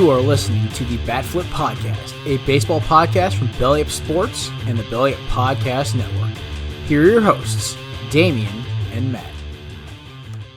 You are listening to the Bat Flip Podcast, a baseball podcast from Belly Up Sports and the Belly Up Podcast Network. Here are your hosts, Damian and Matt.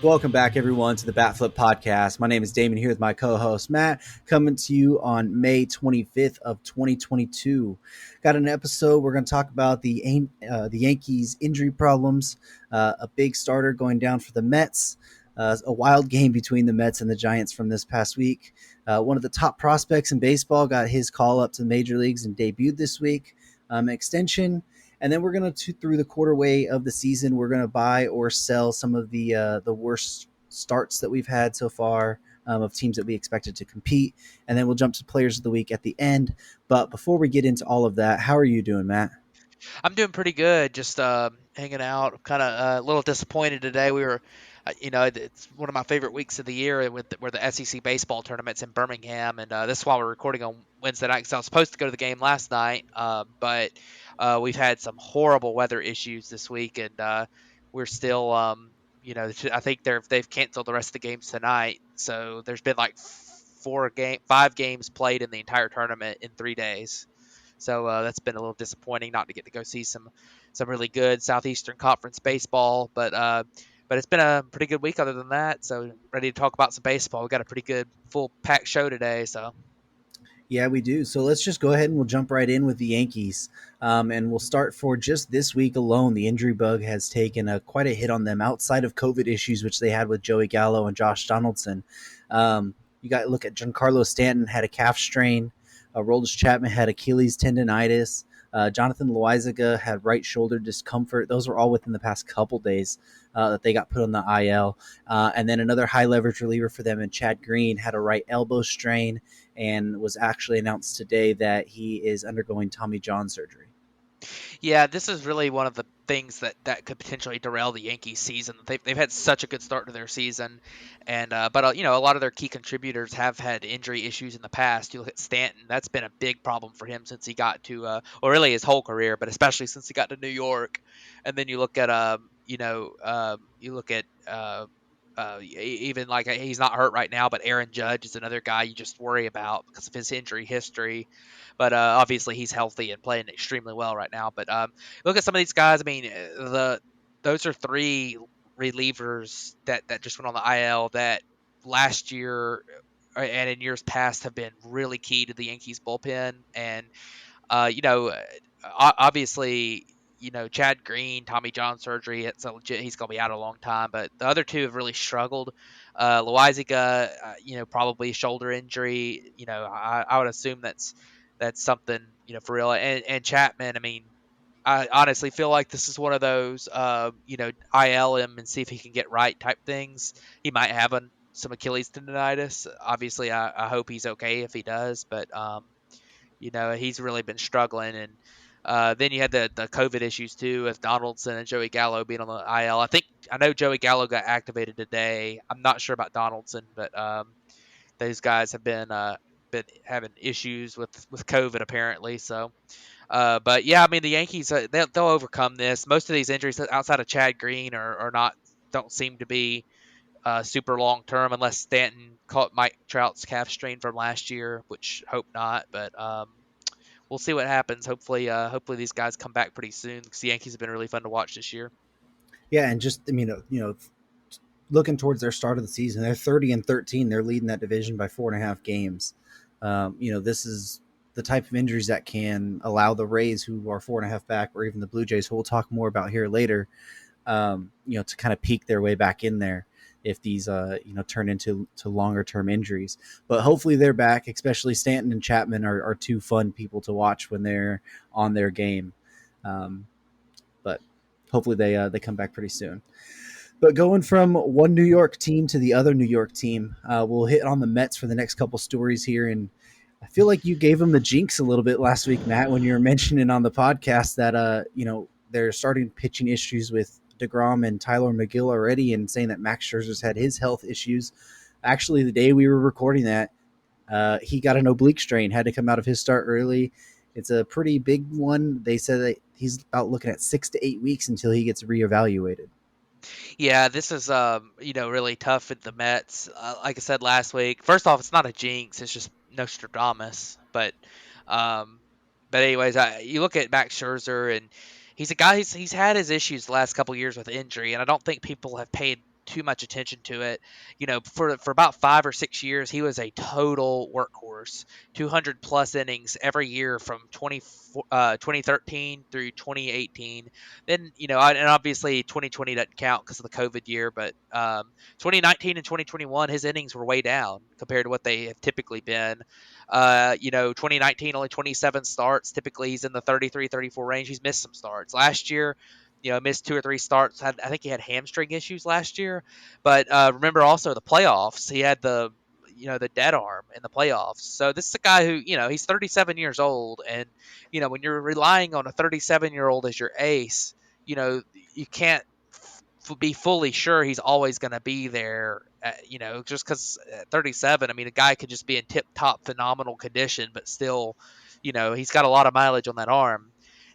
Welcome back, everyone, to the Bat Flip Podcast. My name is Damian, here with my co-host, Matt, coming to you on May 25th of 2022. Got an episode. We're going to talk about the Yankees' injury problems, a big starter going down for the Mets, a wild game between the Mets and the Giants from this past week. One of the top prospects in baseball got his call up to the major leagues and debuted this week. Extension. And then we're going to, through the quarter way of the season, we're going to buy or sell some of the worst starts that we've had so far of teams that we expected to compete. And then we'll jump to players of the week at the end. But before we get into all of that, how are you doing, Matt? I'm doing pretty good. Just hanging out. Kind of a little disappointed today. We were, it's one of my favorite weeks of the year where the SEC baseball tournament's in Birmingham, and this is why we're recording on Wednesday night because I was supposed to go to the game last night, but we've had some horrible weather issues this week, and we're still, I think they've canceled the rest of the games tonight. So there's been like 5 games played in the entire tournament in 3 days. So that's been a little disappointing not to get to go see some really good Southeastern Conference baseball. But it's been a pretty good week other than that. So ready to talk about some baseball. We got a pretty good full packed show today. So. Yeah, we do. So let's just go ahead and we'll jump right in with the Yankees. And we'll start for just this week alone. The injury bug has taken quite a hit on them outside of COVID issues, which they had with Joey Gallo and Josh Donaldson. You got to look at Giancarlo Stanton had a calf strain. Aroldis Chapman had Achilles tendonitis. Jonathan Loaizaga had right shoulder discomfort. Those were all within the past couple days that they got put on the IL. And then another high leverage reliever for them, and Chad Green, had a right elbow strain and was actually announced today that he is undergoing Tommy John surgery. Yeah, this is really one of the things that could potentially derail the Yankees season. They've had such a good start to their season, and but a lot of their key contributors have had injury issues in the past. You look at Stanton; that's been a big problem for him since he got to, well, really his whole career, but especially since he got to New York. And then you look at even like he's not hurt right now, but Aaron Judge is another guy you just worry about because of his injury history. But obviously he's healthy and playing extremely well right now. But look at some of these guys. I mean, those are 3 relievers that just went on the IL that last year and in years past have been really key to the Yankees bullpen. And obviously, Chad Green, Tommy John surgery, it's a legit, he's going to be out a long time, but the other 2 have really struggled. Loaizaga, probably shoulder injury, I would assume that's something, for real. And Chapman, I mean, I honestly feel like this is one of those, IL him and see if he can get right type things. He might have some Achilles tendonitis. Obviously, I hope he's okay if he does, but, he's really been struggling. And then you had the COVID issues too with Donaldson and Joey Gallo being on the IL. I know Joey Gallo got activated today. I'm not sure about Donaldson, but those guys have been having issues with COVID apparently. So, but yeah, I mean the Yankees they'll overcome this. Most of these injuries outside of Chad Green don't seem to be super long term unless Stanton caught Mike Trout's calf strain from last year, which hope not. But we'll see what happens. Hopefully these guys come back pretty soon because the Yankees have been really fun to watch this year. Yeah, and just looking towards their start of the season, they're 30-13. They're leading that division by 4.5 games. This is the type of injuries that can allow the Rays, who are 4.5 back, or even the Blue Jays, who we'll talk more about here later, to kind of peak their way back in there if these, turn into longer term injuries. But hopefully they're back, especially Stanton and Chapman are 2 fun people to watch when they're on their game. But hopefully they come back pretty soon. But going from one New York team to the other New York team, we'll hit on the Mets for the next couple stories here. And I feel like you gave them the jinx a little bit last week, Matt, when you were mentioning on the podcast that, they're starting pitching issues with DeGrom and Tyler McGill already, and saying that Max Scherzer's had his health issues. Actually, the day we were recording that, he got an oblique strain, had to come out of his start early. It's a pretty big one. They said that he's about looking at 6 to 8 weeks until he gets reevaluated. Yeah, this is really tough with the Mets. Like I said last week, first off, it's not a jinx. It's just Nostradamus, um, but anyways, you look at Max Scherzer, and he's a guy. He's had his issues the last couple years with injury, and I don't think people have paid too much attention to it. For about 5 or 6 years, he was a total workhorse, 200 plus innings every year from 2013 through 2018. Then and obviously 2020 doesn't count because of the COVID year, but 2019 and 2021, his innings were way down compared to what they have typically been. 2019 only 27 starts. Typically, he's in the 33, 34 range. He's missed some starts last year. Missed 2 or 3 starts. I think he had hamstring issues last year. But remember also the playoffs. He had the dead arm in the playoffs. So this is a guy who he's 37 years old, and when you're relying on a 37-year-old as your ace, you can't be fully sure he's always going to be there. Just because at 37, I mean, a guy could just be in tip-top phenomenal condition, but still, he's got a lot of mileage on that arm.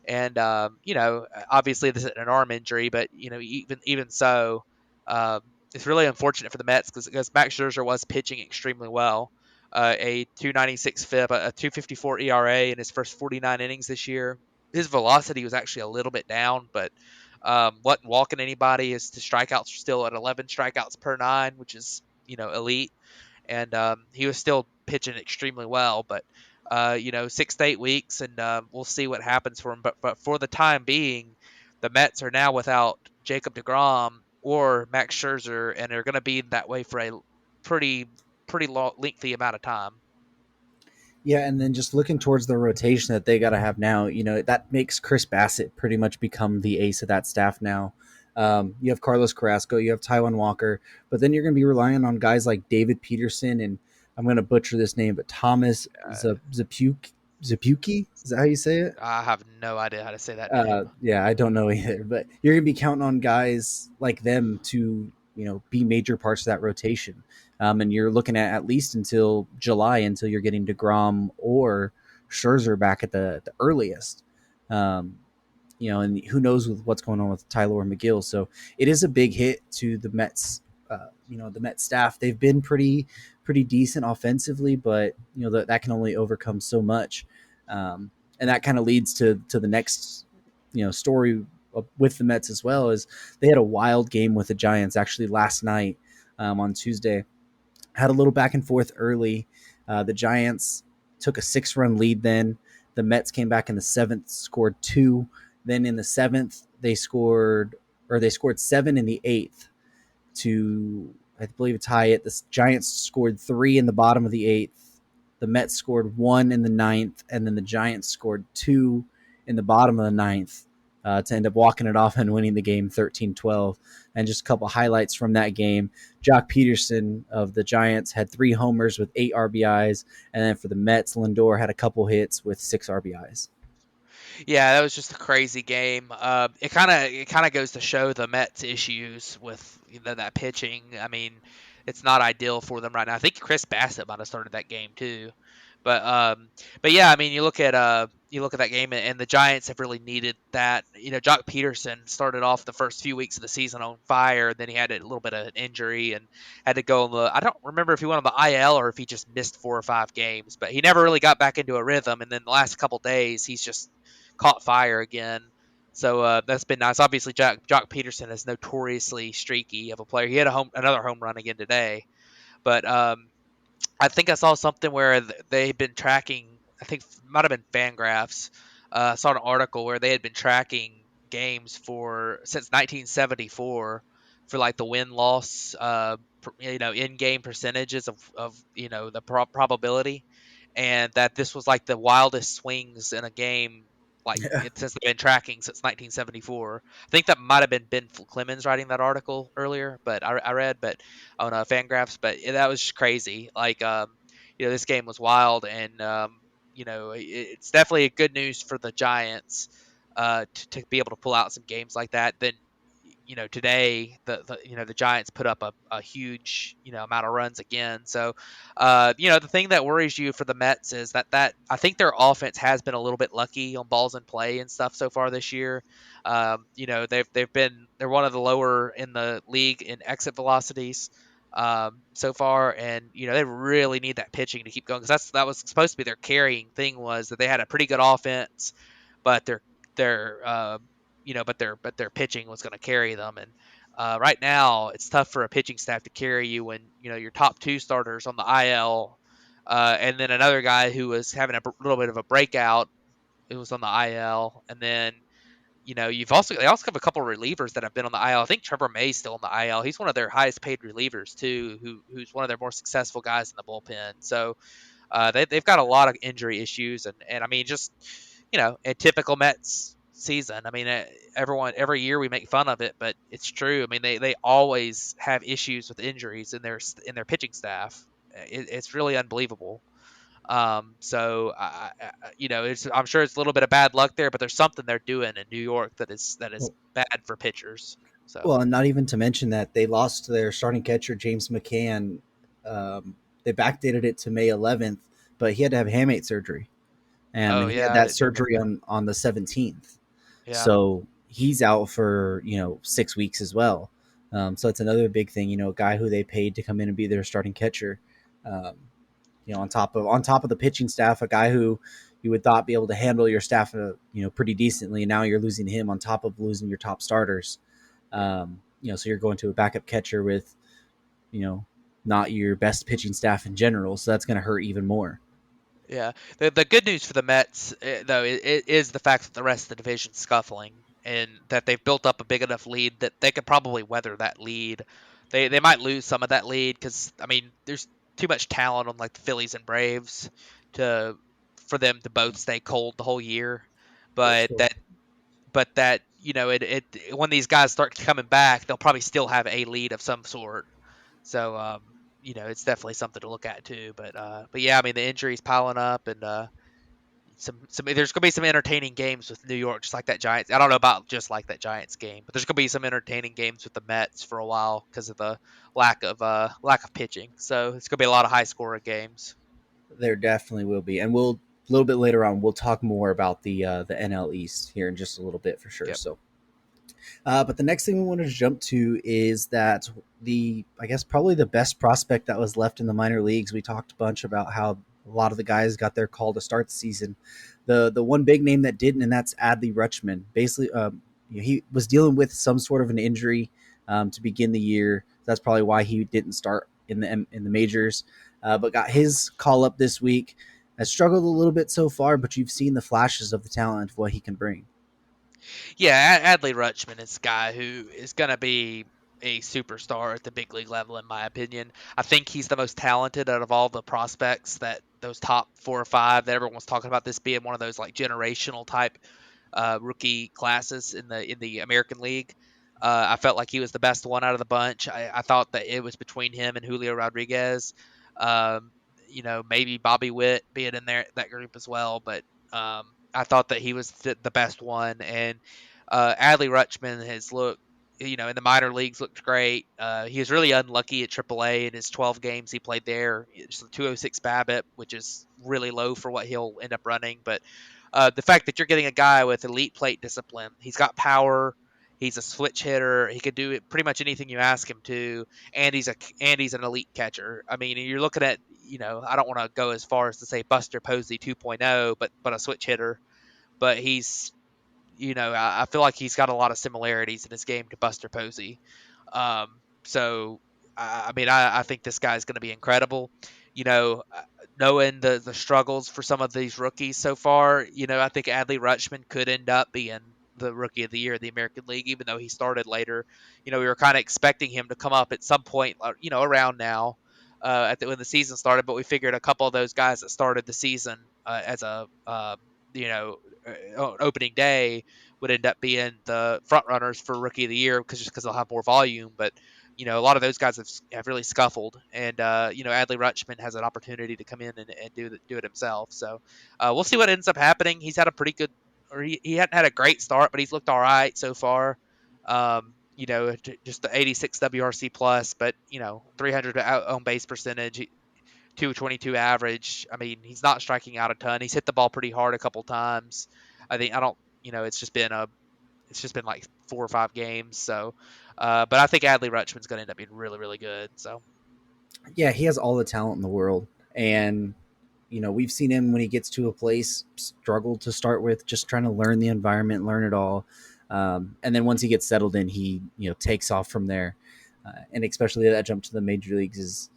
And obviously this is an arm injury, but even so, it's really unfortunate for the Mets because Max Scherzer was pitching extremely well. A 2.96 FIP, a 2.54 ERA in his first 49 innings this year. His velocity was actually a little bit down, but wasn't walking anybody. His strikeouts are still at 11 strikeouts per nine, which is elite, and he was still pitching extremely well. But 6 to 8 weeks, and we'll see what happens for him. But for the time being, the Mets are now without Jacob DeGrom or Max Scherzer, and they're going to be that way for a pretty long, lengthy amount of time. Yeah, and then just looking towards the rotation that they got to have now, that makes Chris Bassett pretty much become the ace of that staff now. You have Carlos Carrasco, you have Taijuan Walker, but then you're going to be relying on guys like David Peterson, and I'm going to butcher this name, but Thomas Zapuki. Is that how you say it? I have no idea how to say that name. Yeah, I don't know either, but you're going to be counting on guys like them to, be major parts of that rotation. And you're looking at least until July, until you're getting DeGrom or Scherzer back at the earliest. And who knows with what's going on with Tyler McGill. So it is a big hit to the Mets. The Mets staff, they've been pretty decent offensively, but that can only overcome so much. And that kind of leads to the next story with the Mets as well. Is they had a wild game with the Giants actually last night on Tuesday. Had a little back and forth early. The Giants took a 6-run lead. Then the Mets came back in the 7th, scored 2. Then in the 7th, they scored 7 in the 8th to, I believe, tie it. The Giants scored 3 in the bottom of the 8th. The Mets scored 1 in the 9th, and then the Giants scored 2 in the bottom of the 9th to end up walking it off and winning the game 13-12. And just a couple highlights from that game. Jock Peterson of the Giants had 3 homers with 8 RBIs. And then for the Mets, Lindor had a couple hits with 6 RBIs. Yeah, that was just a crazy game. It kind of goes to show the Mets' issues with that pitching. I mean, it's not ideal for them right now. I think Chris Bassett might have started that game too. But yeah, I mean, you look at that game, and the Giants have really needed that. Jock Peterson started off the first few weeks of the season on fire, and then he had a little bit of an injury and had to go on I don't remember if he went on the IL or if he just missed 4 or 5 games, but he never really got back into a rhythm. And then the last couple days, he's just caught fire again. So that's been nice. Obviously, Jock Peterson is notoriously streaky of a player. He had another home run again today, but I think I saw something where they've been tracking. I think it might have been Fangraphs. I saw an article where they had been tracking games since 1974 for like the win loss, in game percentages of the probability, and that this was like the wildest swings in a game since they've been tracking since 1974. I think that might have been Ben Clemens writing that article earlier, but I read, but on Fangraphs, but that was just crazy. Like, this game was wild, and it's definitely a good news for the Giants to be able to pull out some games like that. Then today the Giants put up a huge amount of runs again. So the thing that worries you for the Mets is that I think their offense has been a little bit lucky on balls in play and stuff so far this year. They're one of the lower in the league in exit velocities. so far, and they really need that pitching to keep going, because that was supposed to be their carrying thing, was that they had a pretty good offense, but their pitching was going to carry them. And right now it's tough for a pitching staff to carry you when your top two starters on the IL, and then another guy who was having a little bit of a breakout, who was on the IL, and then they also have a couple of relievers that have been on the IL. I think Trevor May's still on the IL. He's one of their highest paid relievers too, who's one of their more successful guys in the bullpen. So they've got a lot of injury issues, and I mean, just a typical Mets season. I mean, every year we make fun of it, but it's true. I mean, they always have issues with injuries in their pitching staff. It's really unbelievable. So I'm sure it's a little bit of bad luck there, but there's something they're doing in New York that is bad for pitchers. So Well, and not even to mention that they lost their starting catcher, James McCann. They backdated it to May 11th, but he had to have hamate surgery. oh And he had yeah, I that didn't remember surgery that. on the 17th. Yeah, So he's out for 6 weeks as well. So it's another big thing. A guy who they paid to come in and be their starting catcher. Um, on top of the pitching staff, a guy who you would thought be able to handle your staff pretty decently. And now you're losing him on top of losing your top starters. So you're going to a backup catcher with you know not your best pitching staff in general. So that's going to hurt even more. yeah. The good news for the Mets, though, it is the fact that the rest of the division's scuffling, and that they've built up a big enough lead that they could probably weather that lead. They might lose some of that lead, because I mean, there's too much talent on like the Phillies and Braves to for them to both stay cold the whole year. But Sure. that it when these guys start coming back, they'll probably still have a lead of some sort. So it's definitely something to look at too. But yeah, I mean, the injuries piling up, and some there's gonna be some entertaining games with New York, just like that Giants. I don't know about just like that Giants game, but there's gonna be some entertaining games with the Mets for a while because of the lack of pitching. So it's gonna be a lot of high scoring games. There definitely will be, and we'll a little bit later on we'll talk more about the NL East here in just a little bit for sure. Yep. So, but the next thing we wanted to jump to is that I guess probably the best prospect that was left in the minor leagues. We talked a bunch about how a lot of the guys got their call to start the season. The one big name that didn't, and that's Adley Rutschman. Basically, he was dealing with some sort of an injury to begin the year. That's probably why he didn't start in the majors, but got his call up this week. Has struggled a little bit so far, but you've seen the flashes of the talent of what he can bring. Yeah, Adley Rutschman is a guy who is going to be a superstar at the big league level, in my opinion. I think he's the most talented out of all the prospects, that those top 4 or 5 that everyone's talking about, this being one of those like generational type rookie classes in the American League. I felt like he was the best one out of the bunch. I thought that it was between him and Julio Rodriguez. Um, maybe Bobby Witt being in there that group as well, but I thought that he was the best one. And Adley Rutschman has looked, in the minor leagues, looked great. He was really unlucky at AAA in his 12 games he played there. It's a 206 BABIP, which is really low for what he'll end up running. But the fact that you're getting a guy with elite plate discipline, he's got power. He's a switch hitter. He could do it pretty much anything you ask him to, and he's an elite catcher. I mean, you're looking at, I don't want to go as far as to say Buster Posey 2.0, but a switch hitter. But he's, I feel like he's got a lot of similarities in his game to Buster Posey. So I mean, I think this guy's going to be incredible. Knowing the struggles for some of these rookies so far, I think Adley Rutschman could end up being the rookie of the year in the American League, even though he started later. We were kind of expecting him to come up at some point, around now, when the season started. But we figured a couple of those guys that started the season as a you know opening day would end up being the front runners for rookie of the year, because they'll have more volume. But a lot of those guys have really scuffled, and Adley Rutschman has an opportunity to come in and do it himself. So we'll see what ends up happening. He's had a pretty good, or he hadn't had a great start, but he's looked all right so far. Just the 86 WRC plus, but 300 on base percentage, 222 average. I mean, he's not striking out a ton. He's hit the ball pretty hard a couple times. I don't, it's just been like 4 or 5 games. So, but I think Adley Rutschman's going to end up being really, really good. So, Yeah, he has all the talent in the world, and we've seen him when he gets to a place struggle to start with, just trying to learn the environment, learn it all, and then once he gets settled in, he takes off from there, and especially that jump to the major leagues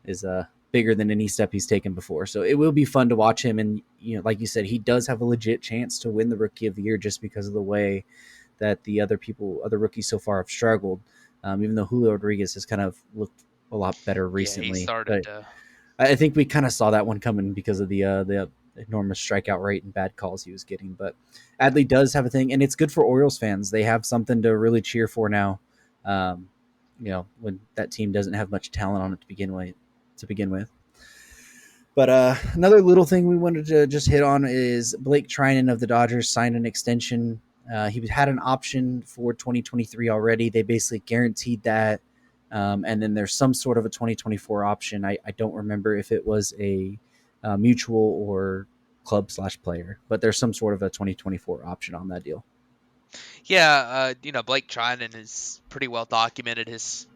is bigger than any step he's taken before. So it will be fun to watch him, and like you said, he does have a legit chance to win the Rookie of the Year just because of the way that the other rookies so far have struggled. Even though Julio Rodriguez has kind of looked a lot better Yeah, he recently, started. but I think we kind of saw that one coming because of the enormous strikeout rate and bad calls he was getting. But Adley does have a thing, and it's good for Orioles fans. They have something to really cheer for now. Um, when that team doesn't have much talent on it to begin with. But another little thing we wanted to just hit on is Blake Trinan of the Dodgers signed an extension. He had an option for 2023 already. They basically guaranteed that. And then there's some sort of a 2024 option. I don't remember if it was a mutual or club/player, but there's some sort of a 2024 option on that deal. Yeah, Blake Trinan is pretty well documented his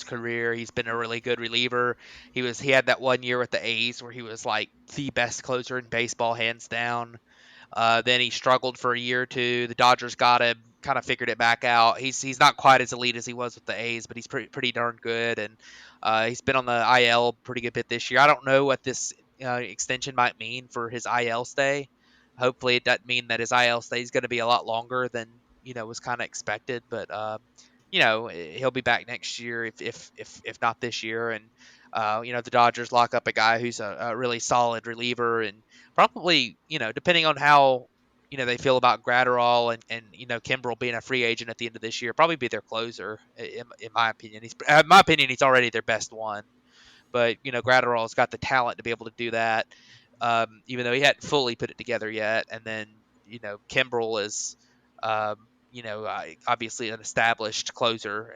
career. He's been a really good reliever. He had that 1 year with the A's where he was like the best closer in baseball, hands down. Then he struggled for a year or two. The Dodgers got him, kind of figured it back out. He's not quite as elite as he was with the A's, but he's pretty darn good. And he's been on the IL pretty good bit this year. I don't know what this extension might mean for his IL stay. Hopefully, it doesn't mean that his IL stay is going to be a lot longer than was kind of expected. But he'll be back next year if not this year. And the Dodgers lock up a guy who's a really solid reliever, and probably, depending on how, they feel about Gratterall and Kimbrel being a free agent at the end of this year, probably be their closer, in my opinion. He's already their best one. But, Gratterall's got the talent to be able to do that, even though he hadn't fully put it together yet. And then, Kimbrel is, obviously an established closer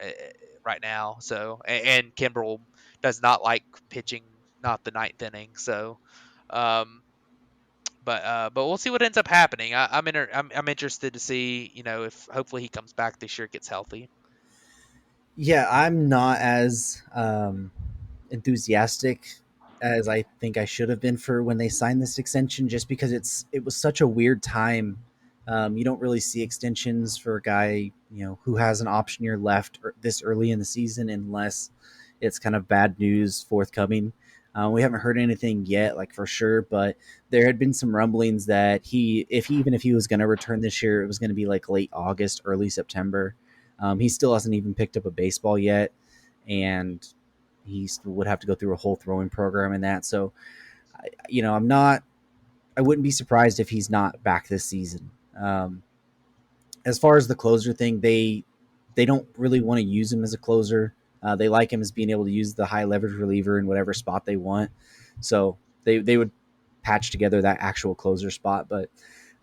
right now. So, and Kimbrel does not like pitching, not the ninth inning. So, um, but we'll see what ends up happening. I'm interested to see if hopefully he comes back this year, gets healthy. Yeah, I'm not as enthusiastic as I think I should have been for when they signed this extension, just because it was such a weird time. You don't really see extensions for a guy who has an option year left this early in the season unless it's kind of bad news forthcoming. We haven't heard anything yet, like for sure, but there had been some rumblings that even if he was going to return this year, it was going to be like late August, early September. He still hasn't even picked up a baseball yet, and he would have to go through a whole throwing program and that. So, I wouldn't be surprised if he's not back this season. As far as the closer thing, they don't really want to use him as a closer. They like him as being able to use the high leverage reliever in whatever spot they want. So they would patch together that actual closer spot. But,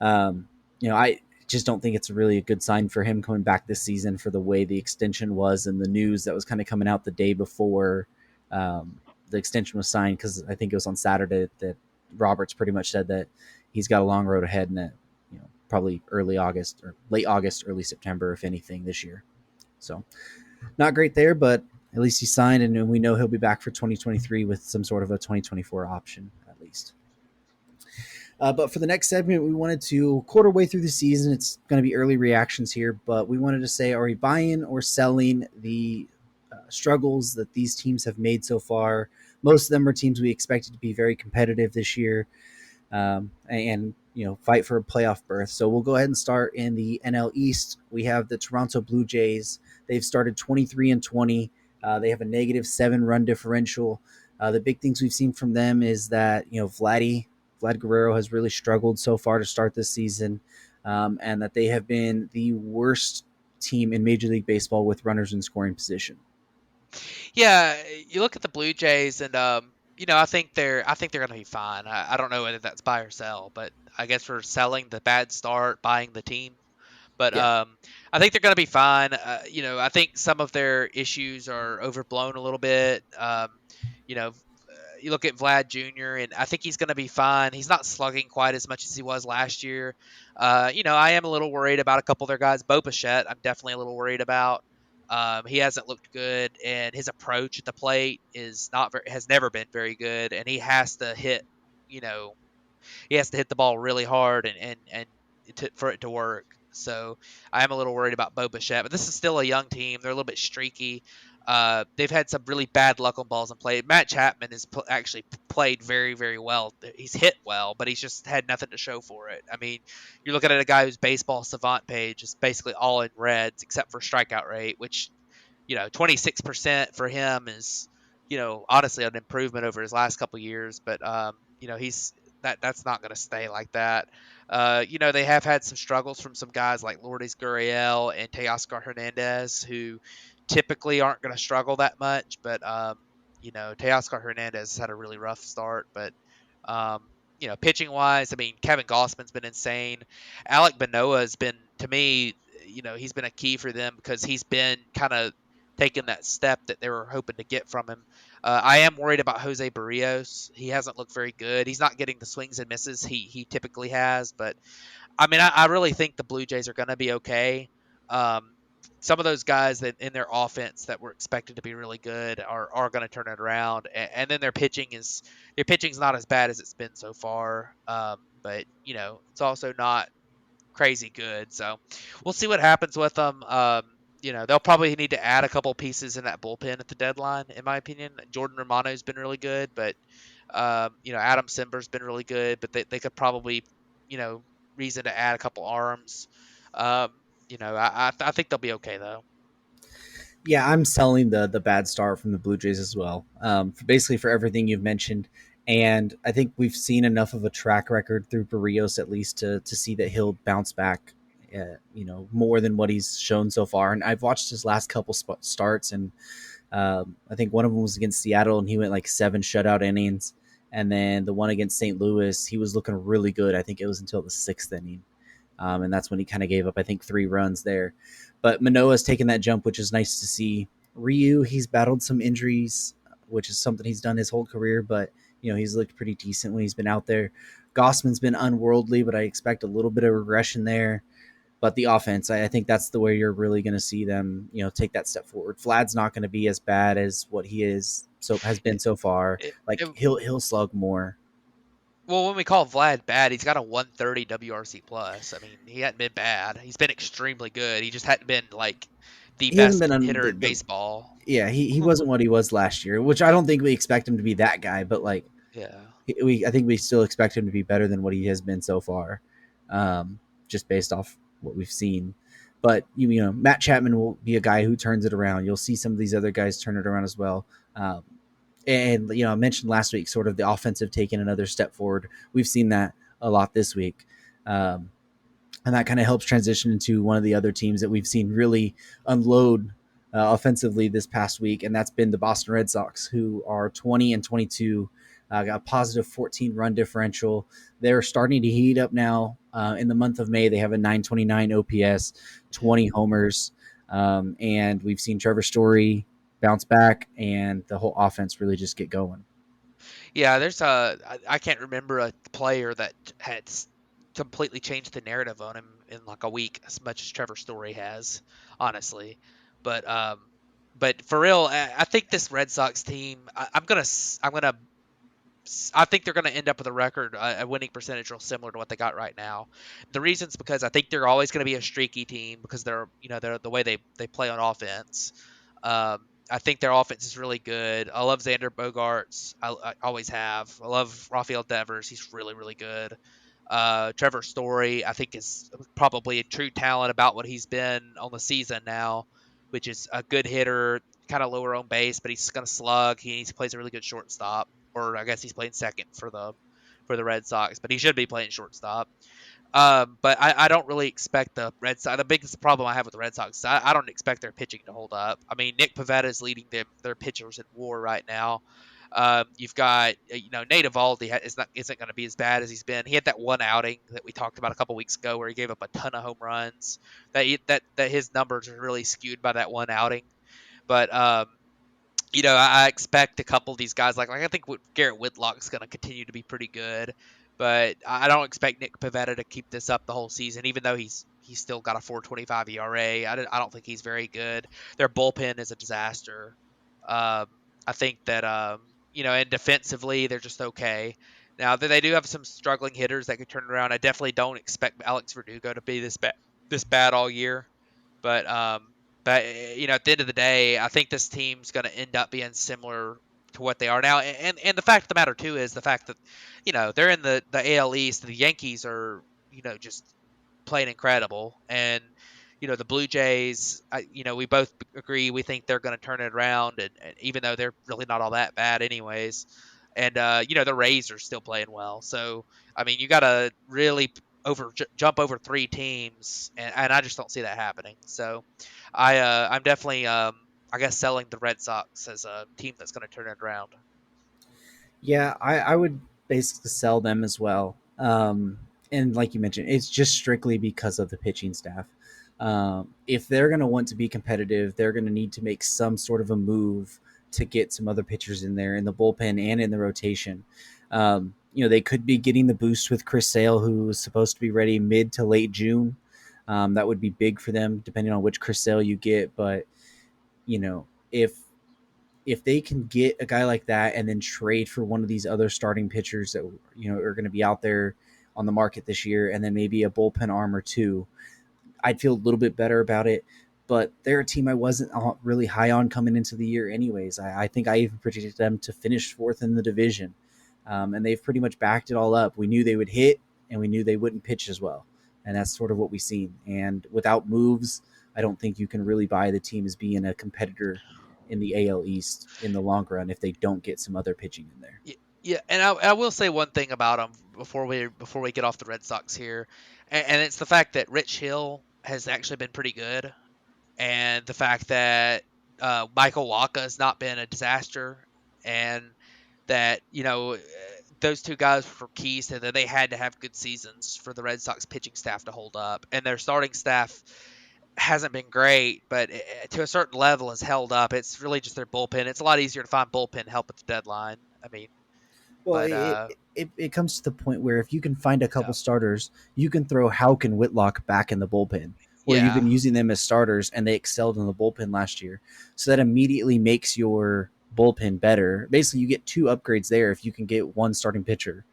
I just don't think it's really a good sign for him coming back this season for the way the extension was and the news that was kind of coming out the day before the extension was signed. Because I think it was on Saturday that Roberts pretty much said that he's got a long road ahead and that, probably early August or late August, early September, if anything, this year. So not great there, but at least he signed, and we know he'll be back for 2023 with some sort of a 2024 option at least. But for the next segment, we wanted to, quarter way through the season, it's going to be early reactions here, but we wanted to say, are we buying or selling the struggles that these teams have made so far? Most of them are teams we expected to be very competitive this year, and fight for a playoff berth. So we'll go ahead and start in the NL East. We have the Toronto Blue Jays. They've started 23-20. They have a -7 run differential. The big things we've seen from them is that Vlad Guerrero has really struggled so far to start this season, and that they have been the worst team in Major League Baseball with runners in scoring position. Yeah, you look at the Blue Jays, and I think they're going to be fine. I don't know whether that's buy or sell, but I guess we're selling the bad start, buying the team. But Yeah. I think they're going to be fine. I think some of their issues are overblown a little bit. You look at Vlad Jr., and I think he's going to be fine. He's not slugging quite as much as he was last year. I am a little worried about a couple of their guys. Bo Bichette, I'm definitely a little worried about. He hasn't looked good, and his approach at the plate has never been very good, and he has to hit, you know, he has to hit the ball really hard for it to work. So I am a little worried about Bo Bichette, but this is still a young team. They're a little bit streaky. They've had some really bad luck on balls and play. Matt Chapman has actually played very, very well. He's hit well, but he's just had nothing to show for it. I mean, you're looking at a guy whose baseball savant page is basically all in reds except for strikeout rate, which 26% for him is, honestly an improvement over his last couple years. But he's that's not going to stay like that. They have had some struggles from some guys like Lourdes Gurriel and Teoscar Hernandez, who typically aren't going to struggle that much. But Teoscar Hernandez has had a really rough start. But pitching wise, I mean, Kevin Gossman's been insane. Alec Manoah has been, to me, he's been a key for them because he's been kind of taking that step that they were hoping to get from him. I am worried about Jose Barrios. He hasn't looked very good. He's not getting the swings and misses he typically has. But I mean, I really think the Blue Jays are going to be okay. Um, some of those guys that in their offense that were expected to be really good are going to turn it around, and then their pitching's not as bad as it's been so far. But it's also not crazy good. So we'll see what happens with them. They'll probably need to add a couple pieces in that bullpen at the deadline, in my opinion. Jordan Romano's been really good, but Adam Simber's been really good, but they could probably, reason to add a couple arms. I think they'll be okay though. Yeah, I'm selling the bad start from the Blue Jays as well. Basically for everything you've mentioned, and I think we've seen enough of a track record through Barrios at least to see that he'll bounce back. More than what he's shown so far. And I've watched his last couple starts, and I think one of them was against Seattle, and he went like 7 shutout innings. And then the one against St. Louis, he was looking really good. I think it was until the 6th inning. And that's when he kind of gave up, I think, 3 runs there. But Manoah's taken that jump, which is nice to see. Ryu, he's battled some injuries, which is something he's done his whole career, but he's looked pretty decent when he's been out there. Gossman's been unworldly, but I expect a little bit of regression there. But the offense, I think that's the way you're really going to see them, take that step forward. Vlad's not going to be as bad as what he has been so far. He'll slug more. Well, when we call Vlad bad, he's got a 130 WRC plus. I mean, he hadn't been bad. He's been extremely good. He just hadn't been like the best hitter in baseball. Yeah, he wasn't what he was last year, which I don't think we expect him to be that guy. But I think we still expect him to be better than what he has been so far, just based off what we've seen. But Matt Chapman will be a guy who turns it around. You'll see some of these other guys turn it around as well. And I mentioned last week sort of the offensive taking another step forward. We've seen that a lot this week. And that kind of helps transition into one of the other teams that we've seen really unload offensively this past week, and that's been the Boston Red Sox, who are 20-22, got a positive 14 run differential. They're starting to heat up now. In the month of May, they have a 929 OPS, 20 homers, and we've seen Trevor Story bounce back, and the whole offense really just get going. Yeah, I can't remember a player that had completely changed the narrative on him in like a week as much as Trevor Story has, honestly. But for real, I think this Red Sox team, I think they're going to end up with a record, a winning percentage real similar to what they got right now. The reason's because I think they're always going to be a streaky team because they're the way they play on offense. I think their offense is really good. I love Xander Bogaerts. I always have. I love Rafael Devers. He's really, really good. Trevor Story, I think, is probably a true talent about what he's been on the season now, which is a good hitter, kind of lower on base, but he's going to slug. He plays a really good shortstop, or I guess he's playing second for the Red Sox, but he should be playing shortstop. But I don't really expect the Red Sox. The biggest problem I have with the Red Sox is I don't expect their pitching to hold up. I mean, Nick Pivetta is leading their pitchers in WAR right now. You've got Nate Eovaldi isn't going to be as bad as he's been. He had that one outing that we talked about a couple weeks ago where he gave up a ton of home runs. That his numbers are really skewed by that one outing. But I expect a couple of these guys like I think Garrett Whitlock's going to continue to be pretty good. But I don't expect Nick Pivetta to keep this up the whole season, even though he's He's still got a 4.25 ERA. I don't think he's very good. Their bullpen is a disaster. Um, I think that and defensively they're just okay. Now they do have some struggling hitters that could turn around. I definitely don't expect Alex Verdugo to be this bad all year. But at the end of the day, I think this team's going to end up being similar to what they are now. And the fact of the matter too is the fact that they're in the AL East. The Yankees are just playing incredible, and the Blue Jays. We both agree we think they're going to turn it around, and even though they're really not all that bad, anyways. And the Rays are still playing well. So I mean, you got to really jump over three teams, and I just don't see that happening. So I'm definitely I guess selling the Red Sox as a team that's going to turn it around. Yeah, I would basically sell them as well. And like you mentioned, it's just strictly because of the pitching staff. If they're going to want to be competitive, they're going to need to make some sort of a move to get some other pitchers in there in the bullpen and in the rotation. They could be getting the boost with Chris Sale, who is supposed to be ready mid to late June. That would be big for them, depending on which Chris Sale you get. But if they can get a guy like that and then trade for one of these other starting pitchers that are going to be out there on the market this year, and then maybe a bullpen arm or two, I'd feel a little bit better about it. But they're a team I wasn't really high on coming into the year anyways. I think I even predicted them to finish fourth in the division. And they've pretty much backed it all up. We knew they would hit, and we knew they wouldn't pitch as well. And that's sort of what we've seen. And without moves, I don't think you can really buy the team as being a competitor in the AL East in the long run if they don't get some other pitching in there. Yeah, and I will say one thing about them before we get off the Red Sox here, and it's the fact that Rich Hill has actually been pretty good, and the fact that Michael Wacha has not been a disaster, and that those two guys were keys to that. They had to have good seasons for the Red Sox pitching staff to hold up, and their starting staff hasn't been great, but to a certain level has held up. It's really just their bullpen. It's a lot easier to find bullpen help at the deadline. I mean, Well, but it comes to the point where if you can find a couple yeah, starters, you can throw Houck and Whitlock back in the bullpen, where you've yeah, been using them as starters and they excelled in the bullpen last year. So that immediately makes your bullpen better. Basically, you get two upgrades there if you can get one starting pitcher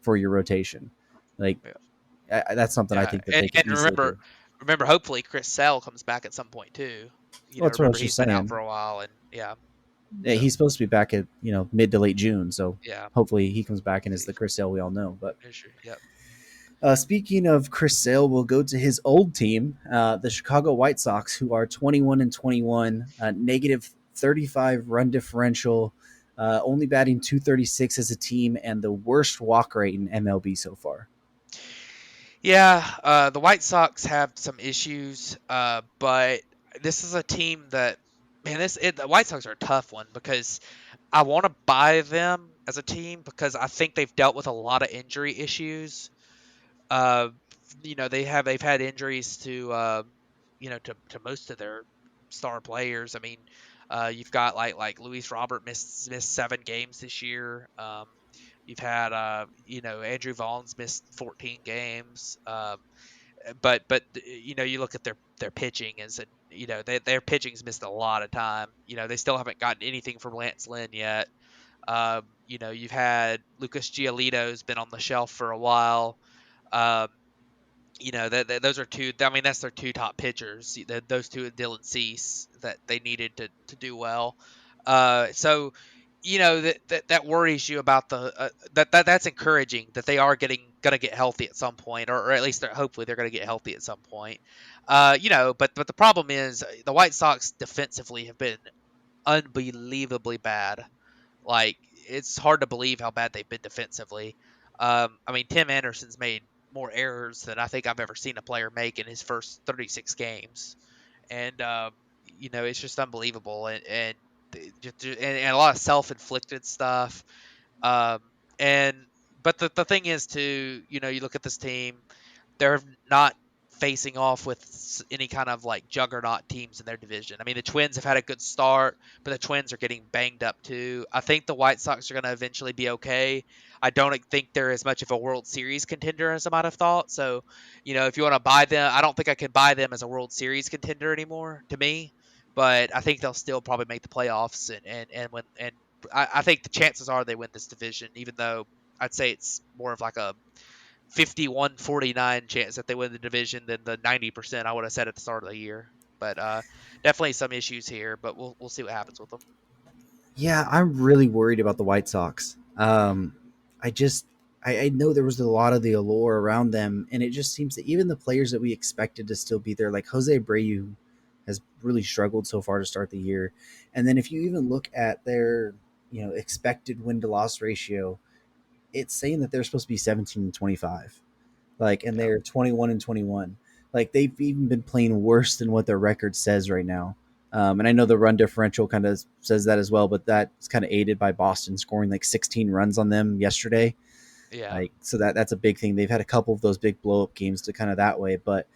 for your rotation. Like yeah, that's something I yeah. think that And they could easily remember, do. hopefully Chris Sale comes back at some point too. Well, that's what I Remember was just he's been out saying. for a while, and yeah, Yeah, so he's supposed to be back at mid to late June, so yeah, hopefully he comes back and is see, the Chris Sale we all know. But yep. speaking of Chris Sale, we'll go to his old team, the Chicago White Sox, who are 21-21, negative 35 run differential, only batting 236 as a team, and the worst walk rate in MLB so far. Yeah, the White Sox have some issues, but this is a team that, man, the White Sox are a tough one because I want to buy them as a team because I think they've dealt with a lot of injury issues. Uh, they've had injuries to to most of their star players. I mean, you've got like Luis Robert missed 7 games this year. You've had Andrew Vaughn's missed 14 games. But you look at their pitching is their pitching's missed a lot of time. They still haven't gotten anything from Lance Lynn yet. You've had Lucas Giolito's been on the shelf for a while. Um, those are two. I mean, that's their two top pitchers. Those two and Dylan Cease that they needed to do well. So that worries you about that's encouraging that they are gonna get healthy at some point, or at least hopefully they're gonna get healthy at some point. But the problem is the White Sox defensively have been unbelievably bad. Like, it's hard to believe how bad they've been defensively. I mean, Tim Anderson's made more errors than I think I've ever seen a player make in his first 36 games, and it's just unbelievable, and a lot of self-inflicted stuff. Um, and but the thing is, too, you look at this team, they're not facing off with any kind of like juggernaut teams in their division. I mean, the Twins have had a good start, but the Twins are getting banged up too. I think the White Sox are going to eventually be okay. I don't think they're as much of a World Series contender as I might have thought. So, if you want to buy them, I don't think I can buy them as a World Series contender anymore to me, but I think they'll still probably make the playoffs and I think the chances are they win this division, even though I'd say it's more of like a 51-49 chance that they win the division than the 90% I would have said at the start of the year. But definitely some issues here, but we'll see what happens with them. Yeah, I'm really worried about the White Sox. I just I know there was a lot of the allure around them, and it just seems that even the players that we expected to still be there, like Jose Abreu, has really struggled so far to start the year. And then if you even look at their expected win to loss ratio, it's saying that they're supposed to be 17-25, like, and Yeah. they're 21-21. Like, they've even been playing worse than what their record says right now. And I know the run differential kind of says that as well, but that's kind of aided by Boston scoring like 16 runs on them yesterday. Yeah. Like, so that's a big thing. They've had a couple of those big blow up games to kind of that way, but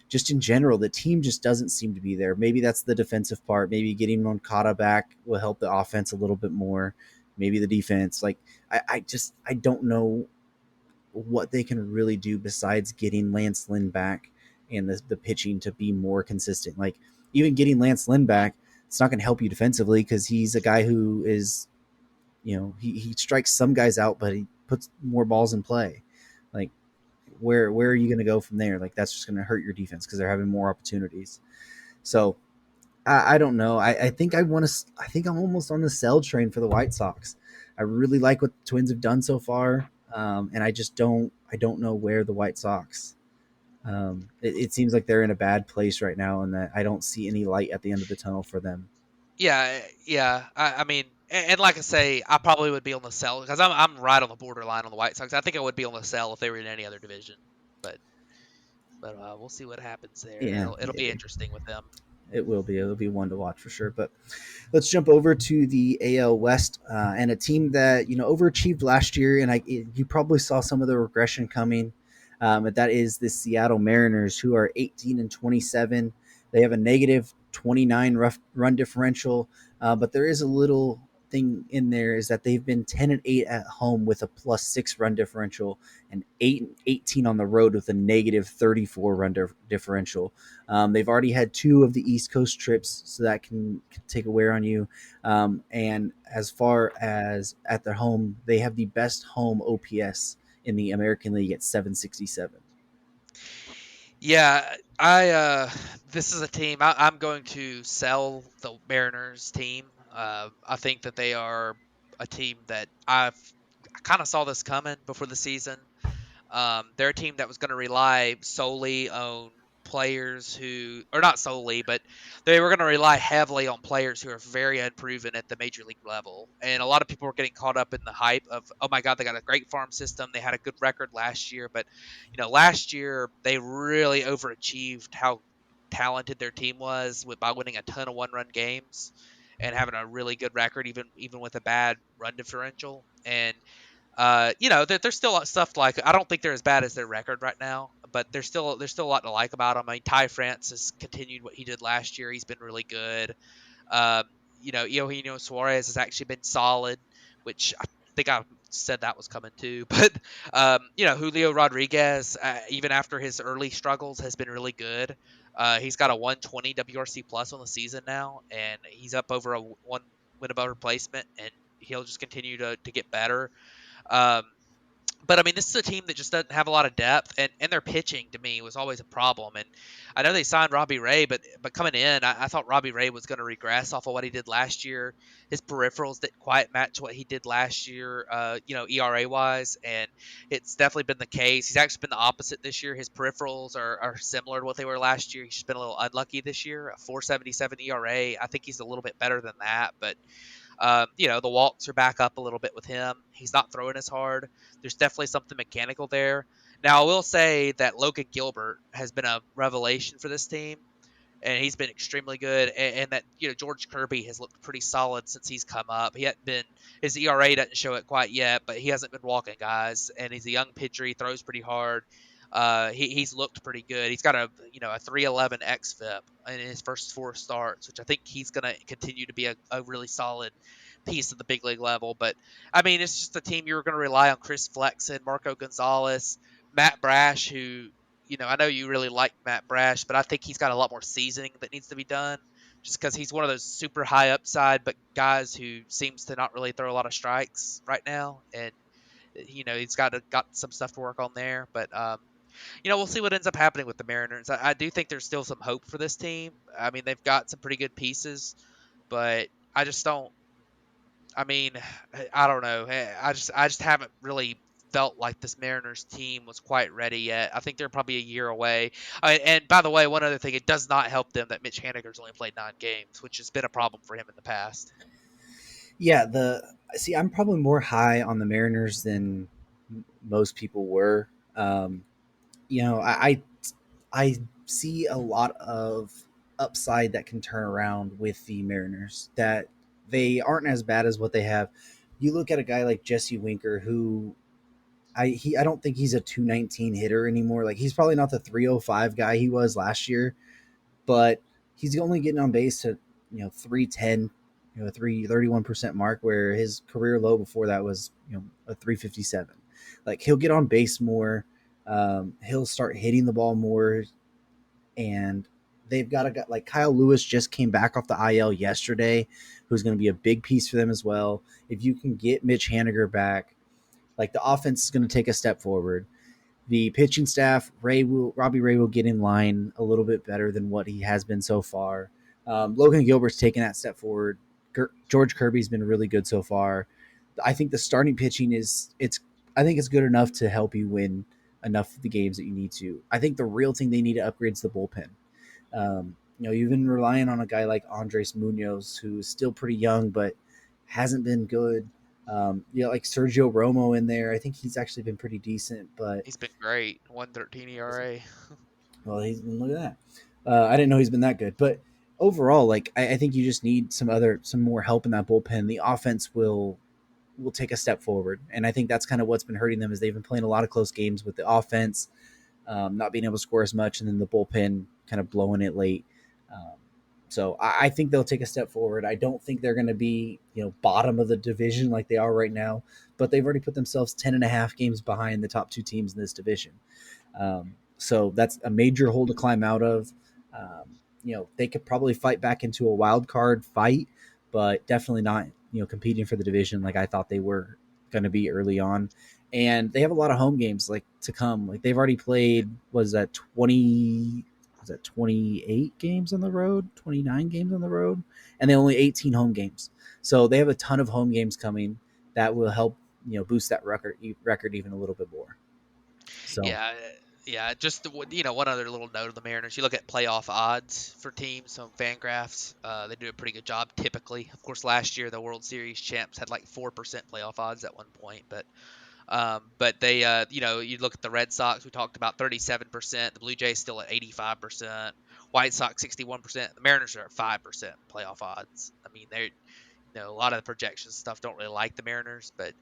just in general, the team just doesn't seem to be there. Maybe that's the defensive part. Maybe getting Moncada back will help the offense a little bit more. Maybe the defense. Like, I don't know what they can really do besides getting Lance Lynn back and the pitching to be more consistent. Like, even getting Lance Lynn back, it's not going to help you defensively because he's a guy who is, he strikes some guys out, but he puts more balls in play. Like, where are you going to go from there? Like, that's just going to hurt your defense because they're having more opportunities. So I don't know. I think I want to. I think I'm almost on the sell train for the White Sox. I really like what the Twins have done so far, and I just don't. I don't know where the White Sox. It seems like they're in a bad place right now, and that I don't see any light at the end of the tunnel for them. Yeah. Yeah. I mean, and like I say, I probably would be on the sell because I'm right on the borderline on the White Sox. I think I would be on the sell if they were in any other division, but we'll see what happens there. Yeah, It'll be interesting with them. it will be. It'll be one to watch for sure. But let's jump over to the AL West and a team that overachieved last year, and you probably saw some of the regression coming. And that is the Seattle Mariners, who are 18-27. They have a negative 29 run differential, but there is a little thing in there is that they've been 10-8 at home with a +6 run differential, and 8-18 on the road with a negative 34 run differential. They've already had 2 of the East Coast trips, so that can take a wear on you. And as far as at their home, they have the best home OPS in the American League at 767. Yeah, I this is a team I'm going to sell the Mariners team. I think that they are a team that I kind of saw this coming before the season. They're a team that was going to rely solely on players who, or not solely, but they were going to rely heavily on players who are very unproven at the major league level. And a lot of people were getting caught up in the hype of, oh my God, they got a great farm system. They had a good record last year. But, last year they really overachieved how talented their team was by winning a ton of one-run games and having a really good record, even with a bad run differential. And there's still stuff like I don't think they're as bad as their record right now, but there's still a lot to like about them. I mean, Ty France has continued what he did last year. He's been really good. Um, Eugenio Suarez has actually been solid, which I think I said that was coming too. But Julio Rodriguez, even after his early struggles, has been really good. He's got a 120 WRC plus on the season now, and he's up over a one win above replacement, and he'll just continue to get better. Um, but I mean, this is a team that just doesn't have a lot of depth, and their pitching to me was always a problem. And I know they signed Robbie Ray, but coming in, I thought Robbie Ray was going to regress off of what he did last year. His peripherals didn't quite match what he did last year, ERA wise, and it's definitely been the case. He's actually been the opposite this year. His peripherals are similar to what they were last year. He's just been a little unlucky this year. A 4.77 ERA. I think he's a little bit better than that, but the walks are back up a little bit with him. He's not throwing as hard. There's definitely something mechanical there. Now, I will say that Logan Gilbert has been a revelation for this team, and he's been extremely good. And that George Kirby has looked pretty solid since he's come up. He hadn't been his ERA doesn't show it quite yet, but he hasn't been walking guys. And he's a young pitcher. He throws pretty hard. He's looked pretty good. He's got a 3.11 xFIP in his first 4 starts, which I think he's going to continue to be a really solid piece of the big league level. But I mean, it's just a team you're going to rely on Chris Flexen, Marco Gonzalez, Matt Brash, who I know you really like Matt Brash, but I think he's got a lot more seasoning that needs to be done. Just because he's one of those super high upside, but guys who seems to not really throw a lot of strikes right now, and he's got some stuff to work on there. But we'll see what ends up happening with the Mariners. I do think there's still some hope for this team. I mean, they've got some pretty good pieces, but I just don't. I mean, I don't know. I just haven't really felt like this Mariners team was quite ready yet. I think they're probably a year away. And by the way, one other thing, it does not help them that Mitch Haniger's only played 9 games, which has been a problem for him in the past. Yeah, I'm probably more high on the Mariners than most people were. I see a lot of upside that can turn around with the Mariners. That they aren't as bad as what they have. You look at a guy like Jesse Winker, who I don't think he's a 219 hitter anymore. Like, he's probably not the 305 guy he was last year, but he's only getting on base to 310, a 31% mark, where his career low before that was a 357. Like, he'll get on base more. He'll start hitting the ball more, and they've got a guy like Kyle Lewis just came back off the IL yesterday, who's going to be a big piece for them as well. If you can get Mitch Haniger back, like, the offense is going to take a step forward. The pitching staff, Robbie Ray will get in line a little bit better than what he has been so far. Logan Gilbert's taken that step forward. George Kirby's been really good so far. I think the starting pitching I think it's good enough to help you win enough of the games that you need to. I think the real thing they need to upgrade is the bullpen. You've been relying on a guy like Andres Munoz, who's still pretty young but hasn't been good. Like Sergio Romo in there. I think he's actually been pretty decent, but He's been great. 1.13 ERA. well, look at that. I didn't know he's been that good, but overall, like, I think you just need some more help in that bullpen. The offense will take a step forward, and I think that's kind of what's been hurting them is they've been playing a lot of close games with the offense, not being able to score as much, and then the bullpen kind of blowing it late. So I think they'll take a step forward. I don't think they're going to be, bottom of the division like they are right now, but they've already put themselves 10.5 games behind the top 2 teams in this division. So that's a major hole to climb out of. They could probably fight back into a wild card fight, but definitely not, competing for the division like I thought they were going to be early on. And they have a lot of home games to come. Like, they've already played, 28 games on the road, 29 games on the road, and they only 18 home games. So they have a ton of home games coming that will help, boost that record even a little bit more. So Yeah. Just one other little note of the Mariners. You look at playoff odds for teams on Fangraphs. They do a pretty good job typically. Of course, last year the World Series champs had like 4% playoff odds at one point, but they, you look at the Red Sox. We talked about 37%. The Blue Jays still at 85%. White Sox 61%. The Mariners are at 5% playoff odds. I mean, they're a lot of the projections stuff don't really like the Mariners, but